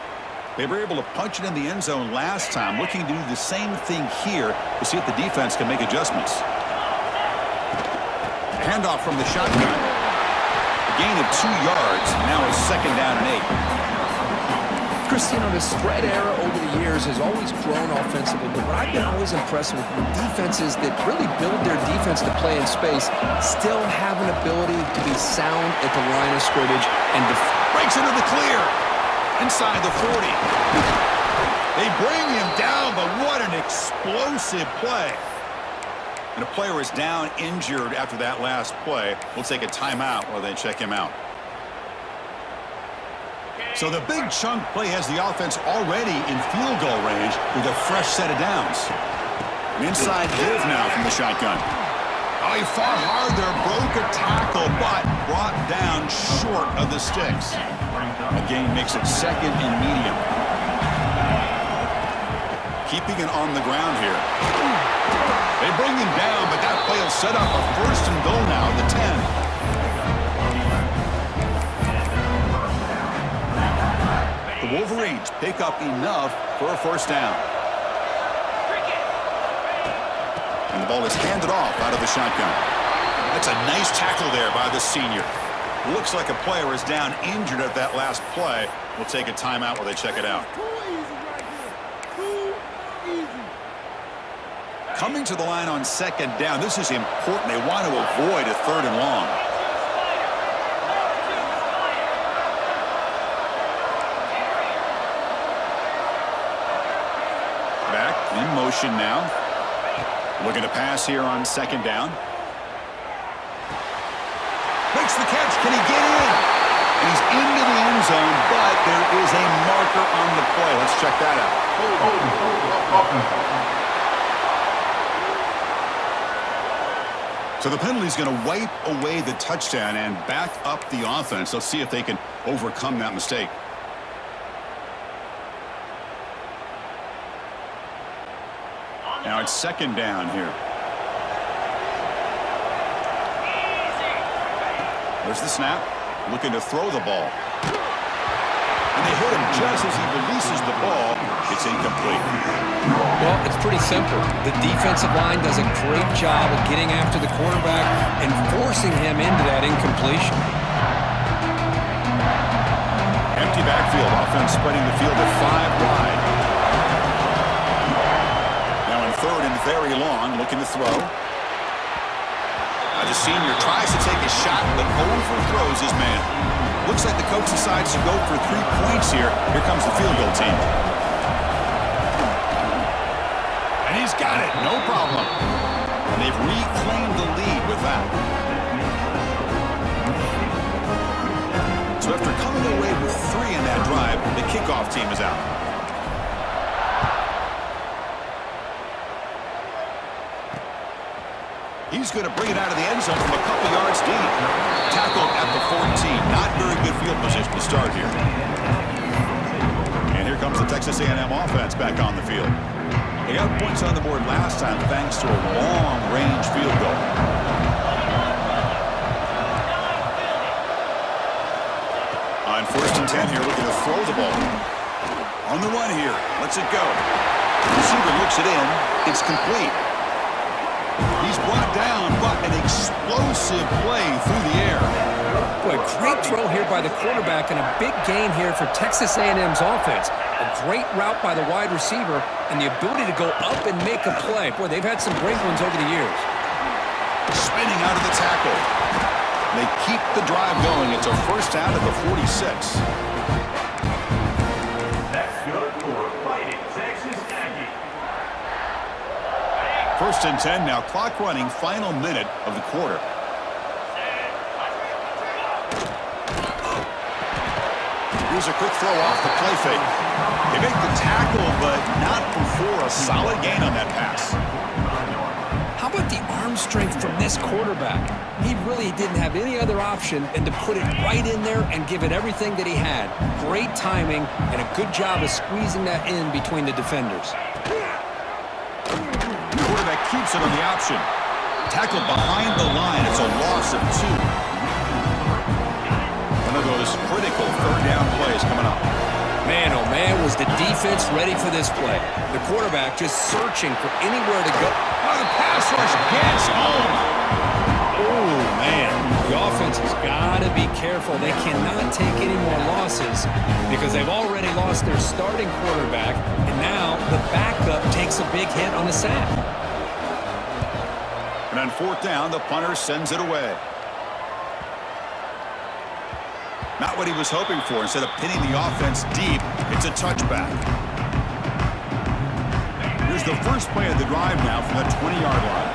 They were able to punch it in the end zone last time, looking to do the same thing here to see if the defense can make adjustments. Handoff from the shotgun. A gain of 2 yards. Now it's 2nd down and 8. Chris, the spread era over the years has always grown offensively, but what I've been always impressed with defenses that really build their defense to play in space still have an ability to be sound at the line of scrimmage and breaks into the clear. Inside the 40. They bring him down, but what an explosive play. And a player is down injured after that last play. We'll take a timeout while they check him out. So the big chunk play has the offense already in field goal range with a fresh set of downs. Inside give now from the shotgun. Oh, he fought hard there, broke a tackle, but brought down short of the sticks. A gain makes it 2nd and medium. Keeping it on the ground here. They bring him down, but that play will set up a 1st and goal now, the 10. The Wolverines pick up enough for a 1st down. And the ball is handed off out of the shotgun. That's a nice tackle there by the senior. Looks like a player is down injured at that last play. We'll take a timeout while they check it out. Coming to the line on 2nd down. This is important. They want to avoid a 3rd and long. Back in motion now. Looking to pass here on 2nd down. Makes the catch. Can he get in? And he's into the end zone, but there is a marker on the play. Let's check that out. So the penalty is going to wipe away the touchdown and back up the offense. Let's see if they can overcome that mistake. Now it's 2nd down here. There's the snap. Looking to throw the ball. And they hit him just as he releases the ball. It's incomplete. Well, it's pretty simple. The defensive line does a great job of getting after the quarterback and forcing him into that incompletion. Empty backfield. Offense spreading the field at 5 wide. Now in 3rd and very long, looking to throw. The senior tries to take a shot, but overthrows his man. Looks like the coach decides to go for 3 points here. Here comes the field goal team. And he's got it, no problem. And they've reclaimed the lead with that. So after coming away with 3 in that drive, the kickoff team is out. He's going to bring it out of the end zone from a couple yards deep. Tackled at the 14. Not very good field position to start here. And here comes the Texas A&M offense back on the field. They got points on the board last time thanks to a long-range field goal. On 1st and 10 here, looking to throw the ball. On the run here, lets it go. The receiver looks it in. It's complete. He's brought down, but an explosive play through the air. Boy, great throw here by the quarterback and a big gain here for Texas A&M's offense. A great route by the wide receiver and the ability to go up and make a play. Boy, they've had some great ones over the years. Spinning out of the tackle. They keep the drive going. It's a first down at the 46. That's good for Fighting Texas Aggie. 1st and 10 now. Clock running. Final minute of the quarter. Here's a quick throw off the play fake. They make the tackle, but not before a solid gain on that pass. How about the arm strength from this quarterback? He really didn't have any other option than to put it right in there and give it everything that he had. Great timing and a good job of squeezing that in between the defenders. The quarterback keeps it on the option. Tackled behind the line. It's a loss of 2. One of those critical third down plays coming up. Man, oh man, was the defense ready for this play. The quarterback just searching for anywhere to go. Oh, the pass rush gets home. Oh, man. The offense has got to be careful. They cannot take any more losses because they've already lost their starting quarterback, and now the backup takes a big hit on the sack. And on 4th down, the punter sends it away. Not what he was hoping for. Instead of pinning the offense deep, it's a touchback. Here's the first play of the drive now from the 20-yard line.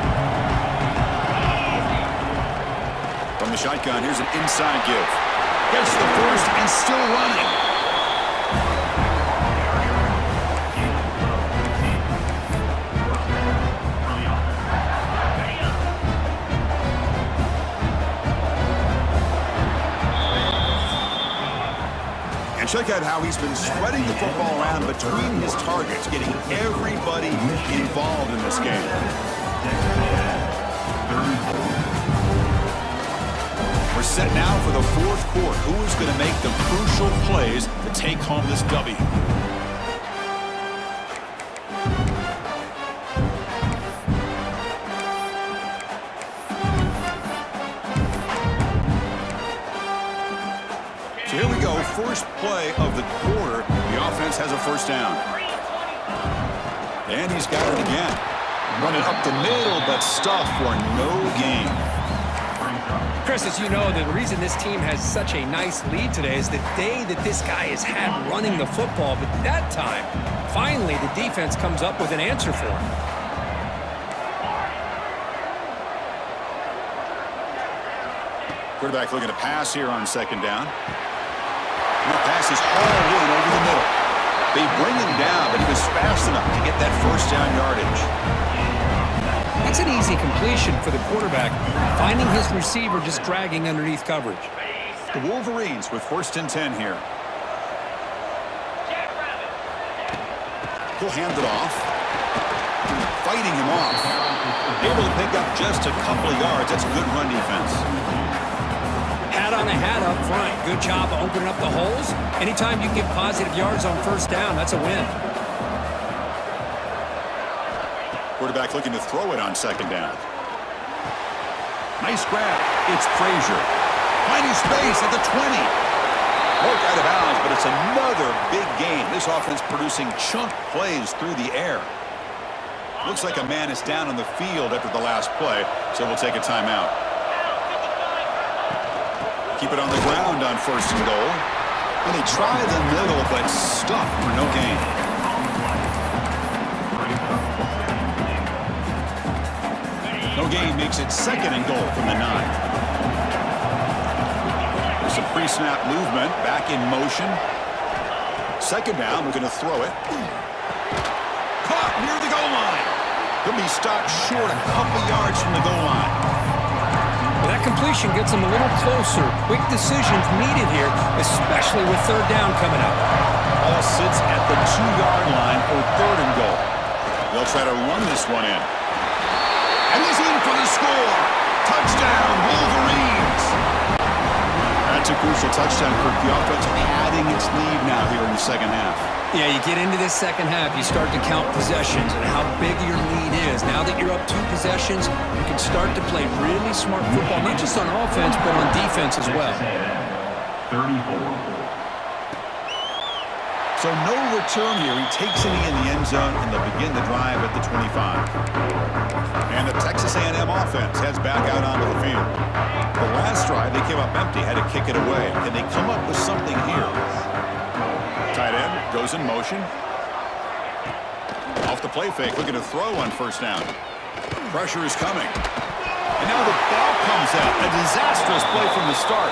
From the shotgun, here's an inside give. Gets the first and still running. Check out how he's been spreading the football around between his targets, getting everybody involved in this game. We're set now for the 4th quarter. Who is going to make the crucial plays to take home this W? So here we go, first play of the quarter. The offense has a first down. And he's got it again. Running up the middle, but stuffed for no gain. Chris, as you know, the reason this team has such a nice lead today is the day that this guy has had running the football. But that time, finally, the defense comes up with an answer for him. Quarterback looking to pass here on 2nd down. And the pass is hauled in over the middle. They bring him down, but he was fast enough to get that first down yardage. That's an easy completion for the quarterback, finding his receiver just dragging underneath coverage. The Wolverines with 1st and 10 here. He'll hand it off. Fighting him off. Able to pick up just a couple of yards. That's good run defense. Hat on a hat up front. Good job of opening up the holes. Anytime you can get positive yards on 1st down, that's a win. Quarterback looking to throw it on 2nd down. Nice grab. It's Frazier. Finding space at the 20. Broke out of bounds, but it's another big gain. This offense producing chunk plays through the air. Looks like a man is down on the field after the last play, so we'll take a timeout. Keep it on the ground on 1st and goal. And they try the middle, but stuffed for no gain. No gain makes it 2nd and goal from the 9. There's some pre-snap movement, back in motion. 2nd down, we're going to throw it. Caught near the goal line. He'll be stopped short a couple yards from the goal line. Well, that completion gets him a little closer. Quick decisions needed here, especially with 3rd down coming up. Ball sits at the 2-yard line for 3rd and goal. They'll try to run this one in. And he's in for the score. Touchdown, Wolverines. That's a crucial touchdown, Kirk. The offense padding its lead now here in the second half. Yeah, you get into this second half, you start to count possessions and how big your lead is. Now that you're up 2 possessions, you can start to play really smart football, not just on offense, but on defense as well. 34. So no return here. He takes it in the end zone, and they'll begin the drive at the 25. And the Texas A&M offense heads back out onto the field. The last drive, they came up empty, had to kick it away. Can they come up with something here? Tight end goes in motion. Off the play fake, looking to throw on first down. Pressure is coming. And now the ball comes out. A disastrous play from the start.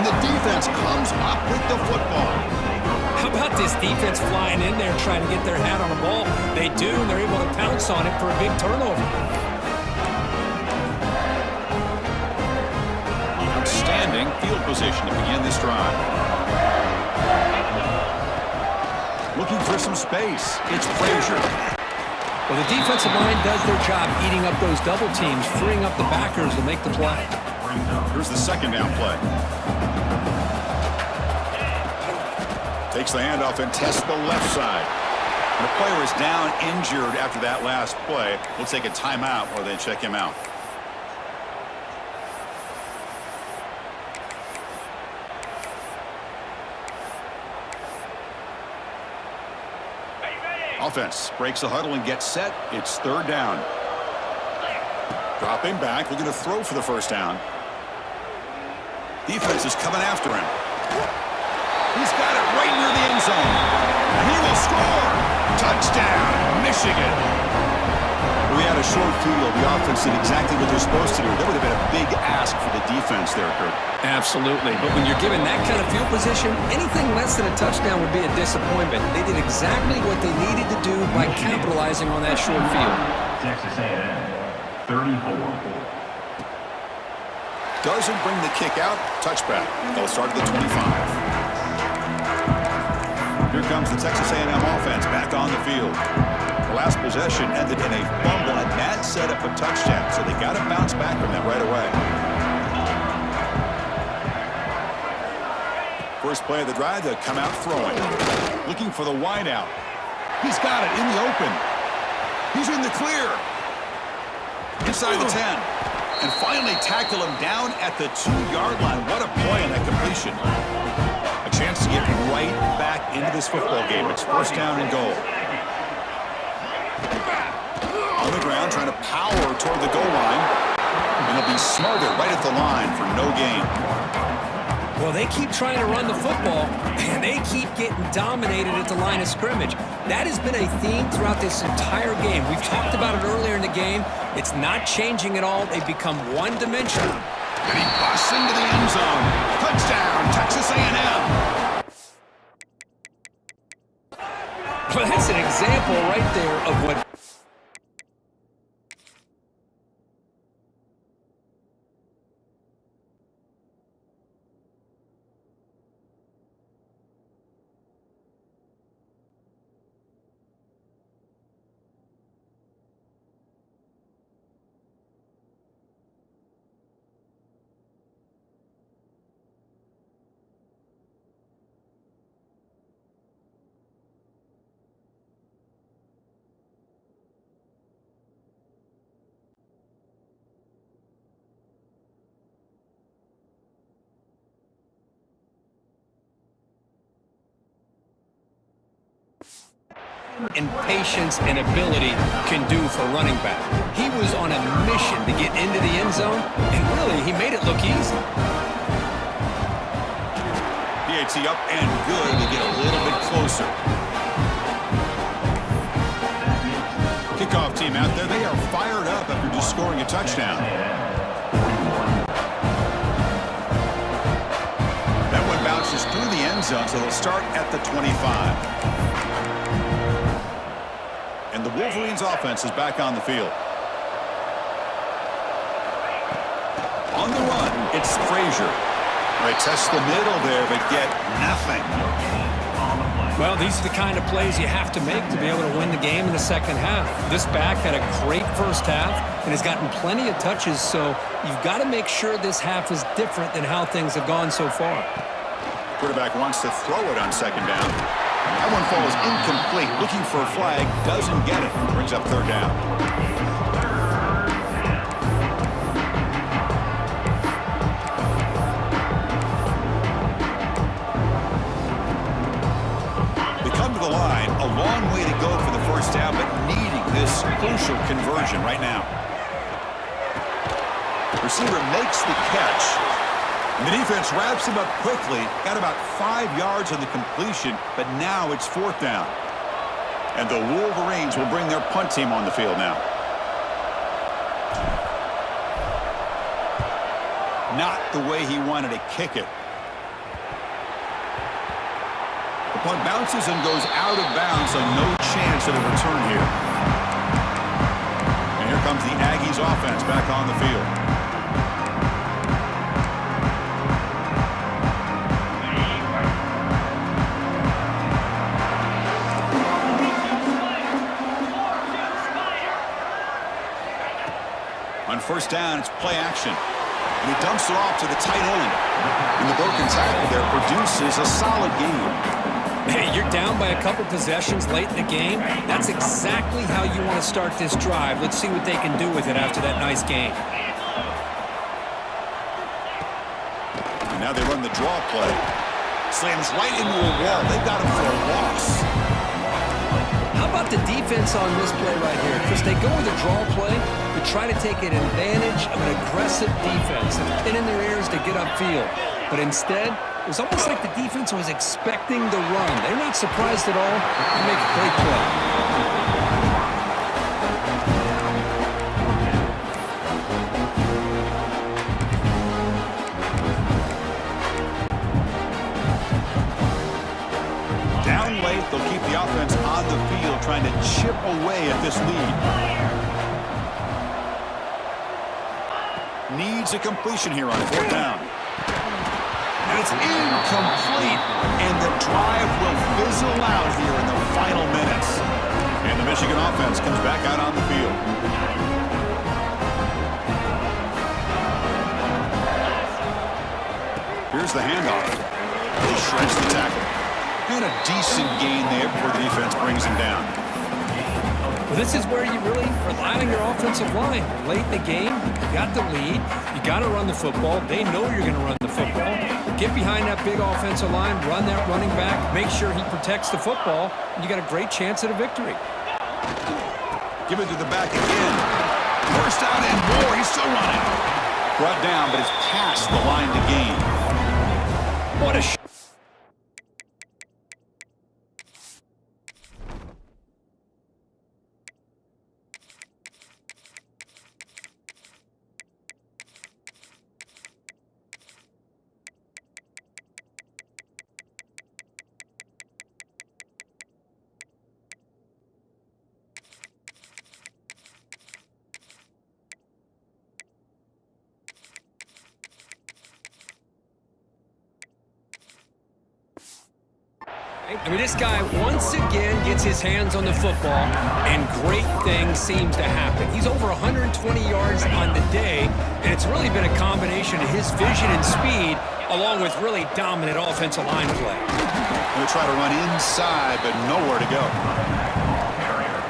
And the defense comes up with the football. How about this defense flying in there trying to get their hat on the ball? They do, and they're able to pounce on it for a big turnover. Outstanding field position to begin this drive. Looking for some space. It's Frazier. Well, the defensive line does their job eating up those double teams, freeing up the backers to make the play. Here's the second down play. Takes the handoff and tests the left side. And the player is down injured after that last play. We'll take a timeout while they check him out. Offense breaks the huddle and gets set. It's third down. Dropping back, looking to throw for the first down. Defense is coming after him. He's got it right near the end zone. And he will score. Touchdown, Michigan. We had a short field. The offense did exactly what they're supposed to do. That would have been a big ask for the defense there, Kurt. Absolutely. But when you're given that kind of field position, anything less than a touchdown would be a disappointment. They did exactly what they needed to do by capitalizing on that short field. Texas A&M, 34. Doesn't bring the kick out. Touchback. They'll start at the 25. Here comes the Texas A&M offense back on the field. The last possession ended in a fumble, and that set up a touchdown, so they got to bounce back from that right away. First play of the drive, they'll come out throwing. Looking for the wide out. He's got it in the open. He's in the clear. Inside the 10. And finally tackle him down at the 2-yard line. What a play on that completion. A chance to get right back into this football game. It's first down and goal. On the ground, trying to power toward the goal line. And he'll be smothered right at the line for no gain. Well, they keep trying to run the football, and they keep getting dominated at the line of scrimmage. That has been a theme throughout this entire game. We've talked about it earlier in the game. It's not changing at all. They've become one-dimensional. And he busts into the end zone. Touchdown, Texas A&M. Well, that's an example right there of what... and patience and ability can do for running back. He was on a mission to get into the end zone, and really, he made it look easy. PAT up and good to get a little bit closer. Kickoff team out there, they are fired up after just scoring a touchdown. That one bounces through the end zone, so they'll start at the 25. And the Wolverines offense is back on the field. On the run, it's Frazier. They test the middle there, but get nothing. On the play. Well, these are the kind of plays you have to make to be able to win the game in the second half. This back had a great first half and has gotten plenty of touches, so you've got to make sure this half is different than how things have gone so far. Quarterback wants to throw it on second down. That one falls incomplete. Looking for a flag, doesn't get it. Brings up third down. The line, a long way to go for the first down, but needing this crucial conversion right now. Receiver makes the catch. And the defense wraps him up quickly. Got about 5 yards on the completion, but now it's fourth down. And the Wolverines will bring their punt team on the field now. Not the way he wanted to kick it. The punt bounces and goes out of bounds, so no chance of a return here. And here comes the Aggies offense back on the field. On first down, it's play action. And he dumps it off to the tight end. And the broken tackle there produces a solid game. Hey, you're down by a couple possessions late in the game. That's exactly how you want to start this drive. Let's see what they can do with it after that nice game. And now they run the draw play. Slams right into a wall. They've got him for a loss. How about the defense on this play right here? Because they go with a draw play to try to take an advantage of an aggressive defense and pin in their ears to get upfield. But instead, it was almost like the defense was expecting the run. They're not surprised at all. They make a great play. Down late, they'll keep the offense on the field, trying to chip away at this lead. Needs a completion here on fourth down. And it's incomplete, and the drive will fizzle out here in the final minutes. And the Michigan offense comes back out on the field. Here's the handoff. He shreds the tackle. And a decent gain there before the defense brings him down. Well, this is where you really rely on your offensive line. Late in the game, you got the lead. You got to run the football. They know you're going to run the football. Get behind that big offensive line, run that running back, make sure he protects the football, and you got a great chance at a victory. Give it to the back again. First down and more. He's still running. Brought down, but it's past the line to gain. What a shot. I mean, this guy once again gets his hands on the football, and great things seems to happen. He's over 120 yards on the day, and it's really been a combination of his vision and speed, along with really dominant offensive line play. They'll try to run inside, but nowhere to go.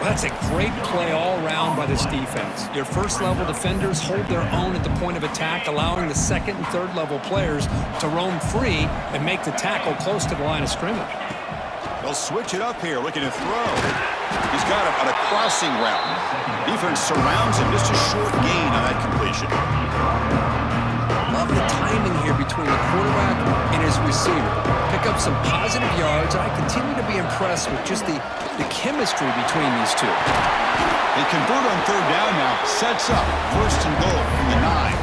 Well, that's a great play all around by this defense. Your first-level defenders hold their own at the point of attack, allowing the second and third-level players to roam free and make the tackle close to the line of scrimmage. They'll switch it up here, looking to throw. He's got it on a crossing route. Defense surrounds him, just a short gain on that completion. Love the timing here between the quarterback and his receiver. Pick up some positive yards, and I continue to be impressed with just the chemistry between these two. They convert on third down now, sets up first and goal from the 9.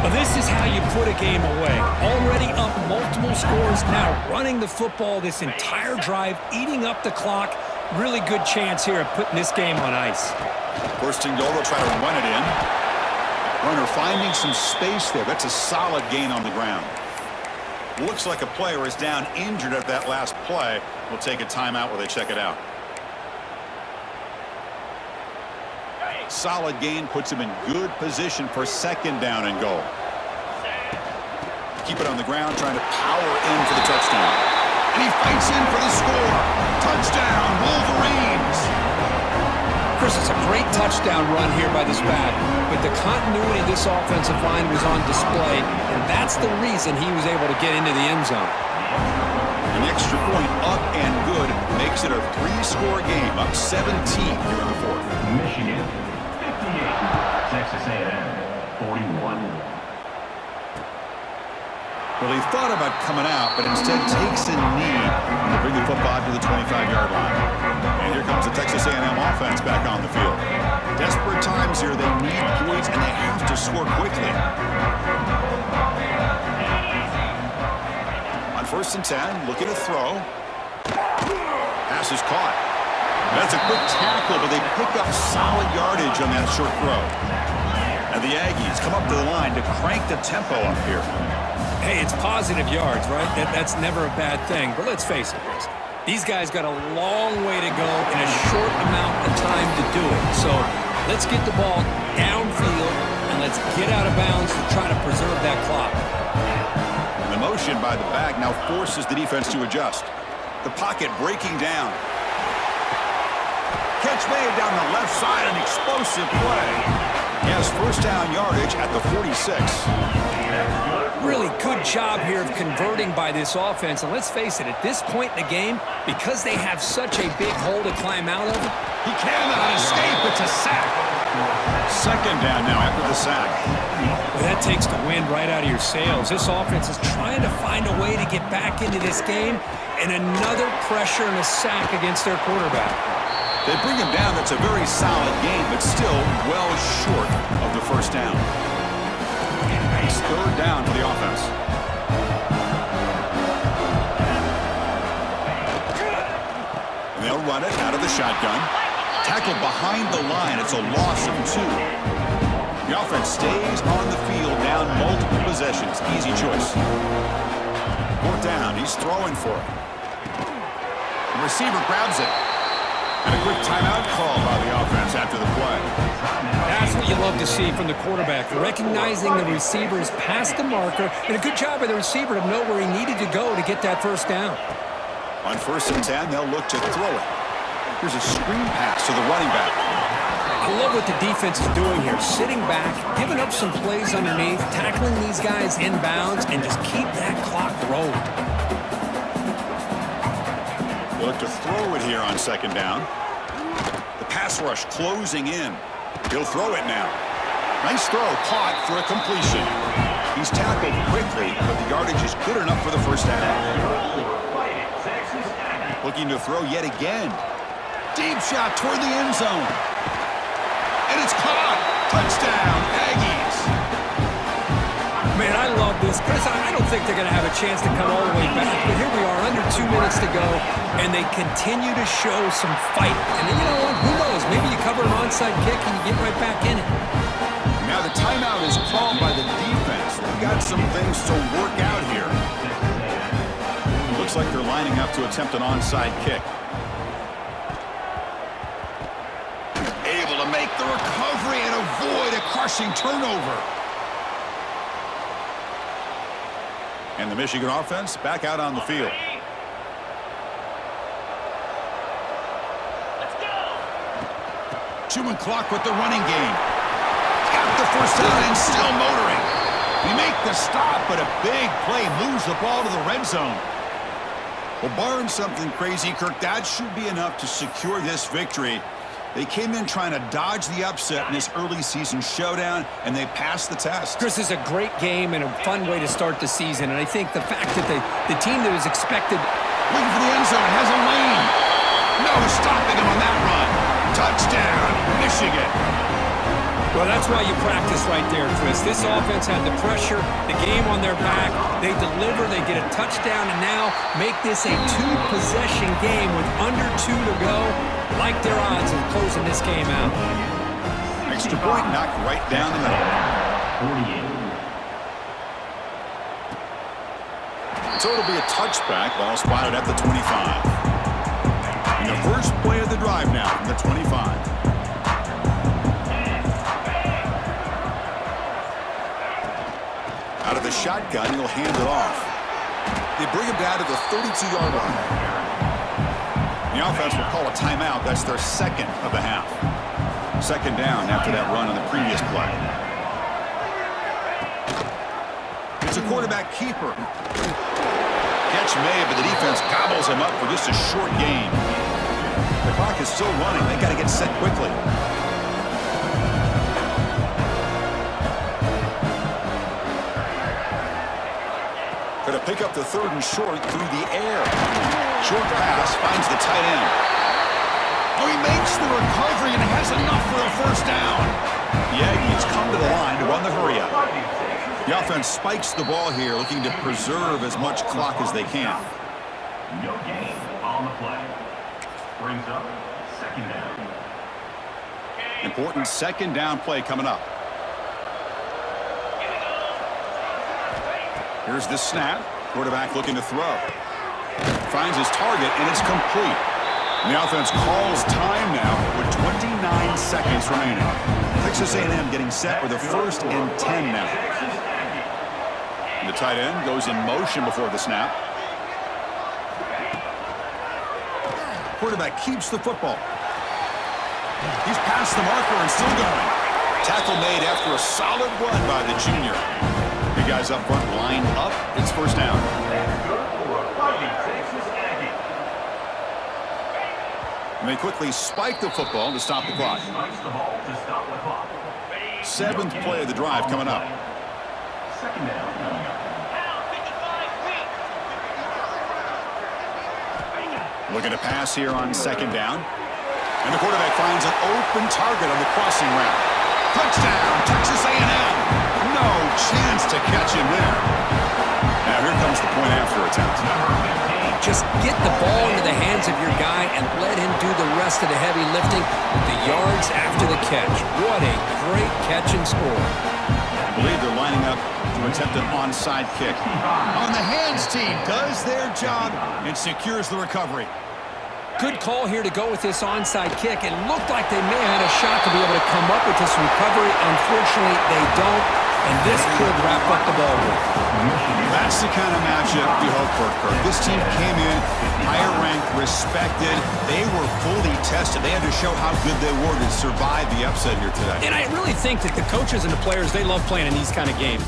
Well, this is how you put a game away. Already up multiple scores, now running the football this entire drive, eating up the clock. Really good chance here of putting this game on ice. First and goal, they'll try to run it in. Runner finding some space there. That's a solid gain on the ground. Looks like a player is down injured at that last play. We'll take a timeout while they check it out. Solid gain puts him in good position for second down and goal. Keep it on the ground, trying to power in for the touchdown. And he fights in for the score. Touchdown, Wolverines! Chris, it's a great touchdown run here by this back, but the continuity of this offensive line was on display, and that's the reason he was able to get into the end zone. An extra point up and good makes it a 3-score game, up 17 here in the fourth. Michigan, 58. Texas A&M, 41. Well, he thought about coming out, but instead takes a knee to bring the football to the 25-yard line. And here comes the Texas A&M offense back on the field. Desperate times here. They need points, and they have to score quickly. On 1st and 10, looking to throw. Pass is caught. That's a quick tackle, but they pick up solid yardage on that short throw. And the Aggies come up to the line to crank the tempo up here. Hey, it's positive yards, right? That's never a bad thing. But let's face it, Chris. These guys got a long way to go in a short amount of time to do it. So let's get the ball downfield, and let's get out of bounds to try to preserve that clock. And the motion by the back now forces the defense to adjust. The pocket breaking down. Catch made down the left side, an explosive play. He has first down yardage at the 46. Really good job here of converting by this offense. And let's face it, at this point in the game, because they have such a big hole to climb out of, He cannot escape. It's a sack. Second down now after the sack. well, that takes the wind right out of your sails. This offense is trying to find a way to get back into this game, and another pressure and a sack against their quarterback. They bring him down. That's a very solid game, but still well short of the first down. It's 3rd down for the offense. And they'll run it out of the shotgun. Tackled behind the line. It's a loss of 2. The offense stays on the field, down multiple possessions. Easy choice. 4th down. He's throwing for it. The receiver grabs it. And a quick timeout call by the offense after the play. That's what you love to see from the quarterback, recognizing the receivers past the marker, and a good job by the receiver to know where he needed to go to get that first down. On 1st and 10, they'll look to throw it. Here's a screen pass to the running back. I love what the defense is doing here, sitting back, giving up some plays underneath, tackling these guys inbounds, and just keep that clock rolling. They look to throw it here on 2nd down. The pass rush closing in. He'll throw it now. Nice throw, caught for a completion. He's tackled quickly, but the yardage is good enough for the first down. Looking to throw yet again. Deep shot toward the end zone. And it's caught. Touchdown, Aggies. Man, I love this. Chris, I don't think they're going to have a chance to come all the way back, but here we are, under 2 minutes to go, and they continue to show some fight. And then, you know what? Who knows? Maybe you cover an onside kick and you get right back in it. Now the timeout is called by the defense. They've got some things to work out here. Looks like they're lining up to attempt an onside kick. Able to make the recovery and avoid a crushing turnover. And the Michigan offense back out on the field. Let's go. Chewing clock with the running game. Got the first down and still motoring. We make the stop, but a big play moves the ball to the red zone. Well, barring something crazy, Kirk, that should be enough to secure this victory. They came in trying to dodge the upset in this early season showdown, and they passed the test. Chris, this is a great game and a fun way to start the season, and I think the fact that the team that was expected... Looking for the end zone, has a lane. No stopping him on that run. Touchdown, Michigan. Well, that's why you practice right there, Chris. This offense had the pressure, the game on their back. They deliver, they get a touchdown, and now make this a 2-possession game with under 2 to go. Like their odds of closing this game out. Extra point knocked right down the middle. So it'll be a touchback. Ball spotted at the 25. And the first play of the drive now from the 25. Out of the shotgun, he'll hand it off. They bring him down to the 32-yard line. The offense will call a timeout. That's their second of the half. Second down after that run on the previous play. It's a quarterback keeper. Catch made, but the defense gobbles him up for just a short gain. The clock is still running. They got to get set quickly. Going to pick up the third and short through the air. Short pass finds the tight end. Oh, he makes the recovery and has enough for a first down. The Aggies come to the line to run the hurry-up. The offense spikes the ball here, looking to preserve as much clock as they can. No gain on the play. Brings up second down. Important second down play coming up. Here's the snap. Quarterback looking to throw. Finds his target, and it's complete. And the offense calls time now with 29 seconds remaining. Texas A&M getting set with a 1st and 10 now. And the tight end goes in motion before the snap. Quarterback keeps the football. He's past the marker and still going. Tackle made after a solid run by the junior. The guys up front lined up. It's first down. And they quickly spike the football to stop the clock. 7th play of the drive coming up. Second down. Looking to pass here on second down. And the quarterback finds an open target on the crossing route. Touchdown, Texas A&M. No chance to catch him there. Now here comes the point after attempt. Just get the ball into the hands of your guy and let him do the rest of the heavy lifting with the yards after the catch. What a great catch and score. I believe they're lining up to attempt an onside kick. On the hands team does their job and secures the recovery. Good call here to go with this onside kick. It looked like they may have had a shot to be able to come up with this recovery. Unfortunately, they don't, and this could wrap up the ball game. That's the kind of matchup you hope for, Kirk. This team came in higher ranked, respected. They were fully tested. They had to show how good they were to survive the upset here today. And I really think that the coaches and the players, they love playing in these kind of games.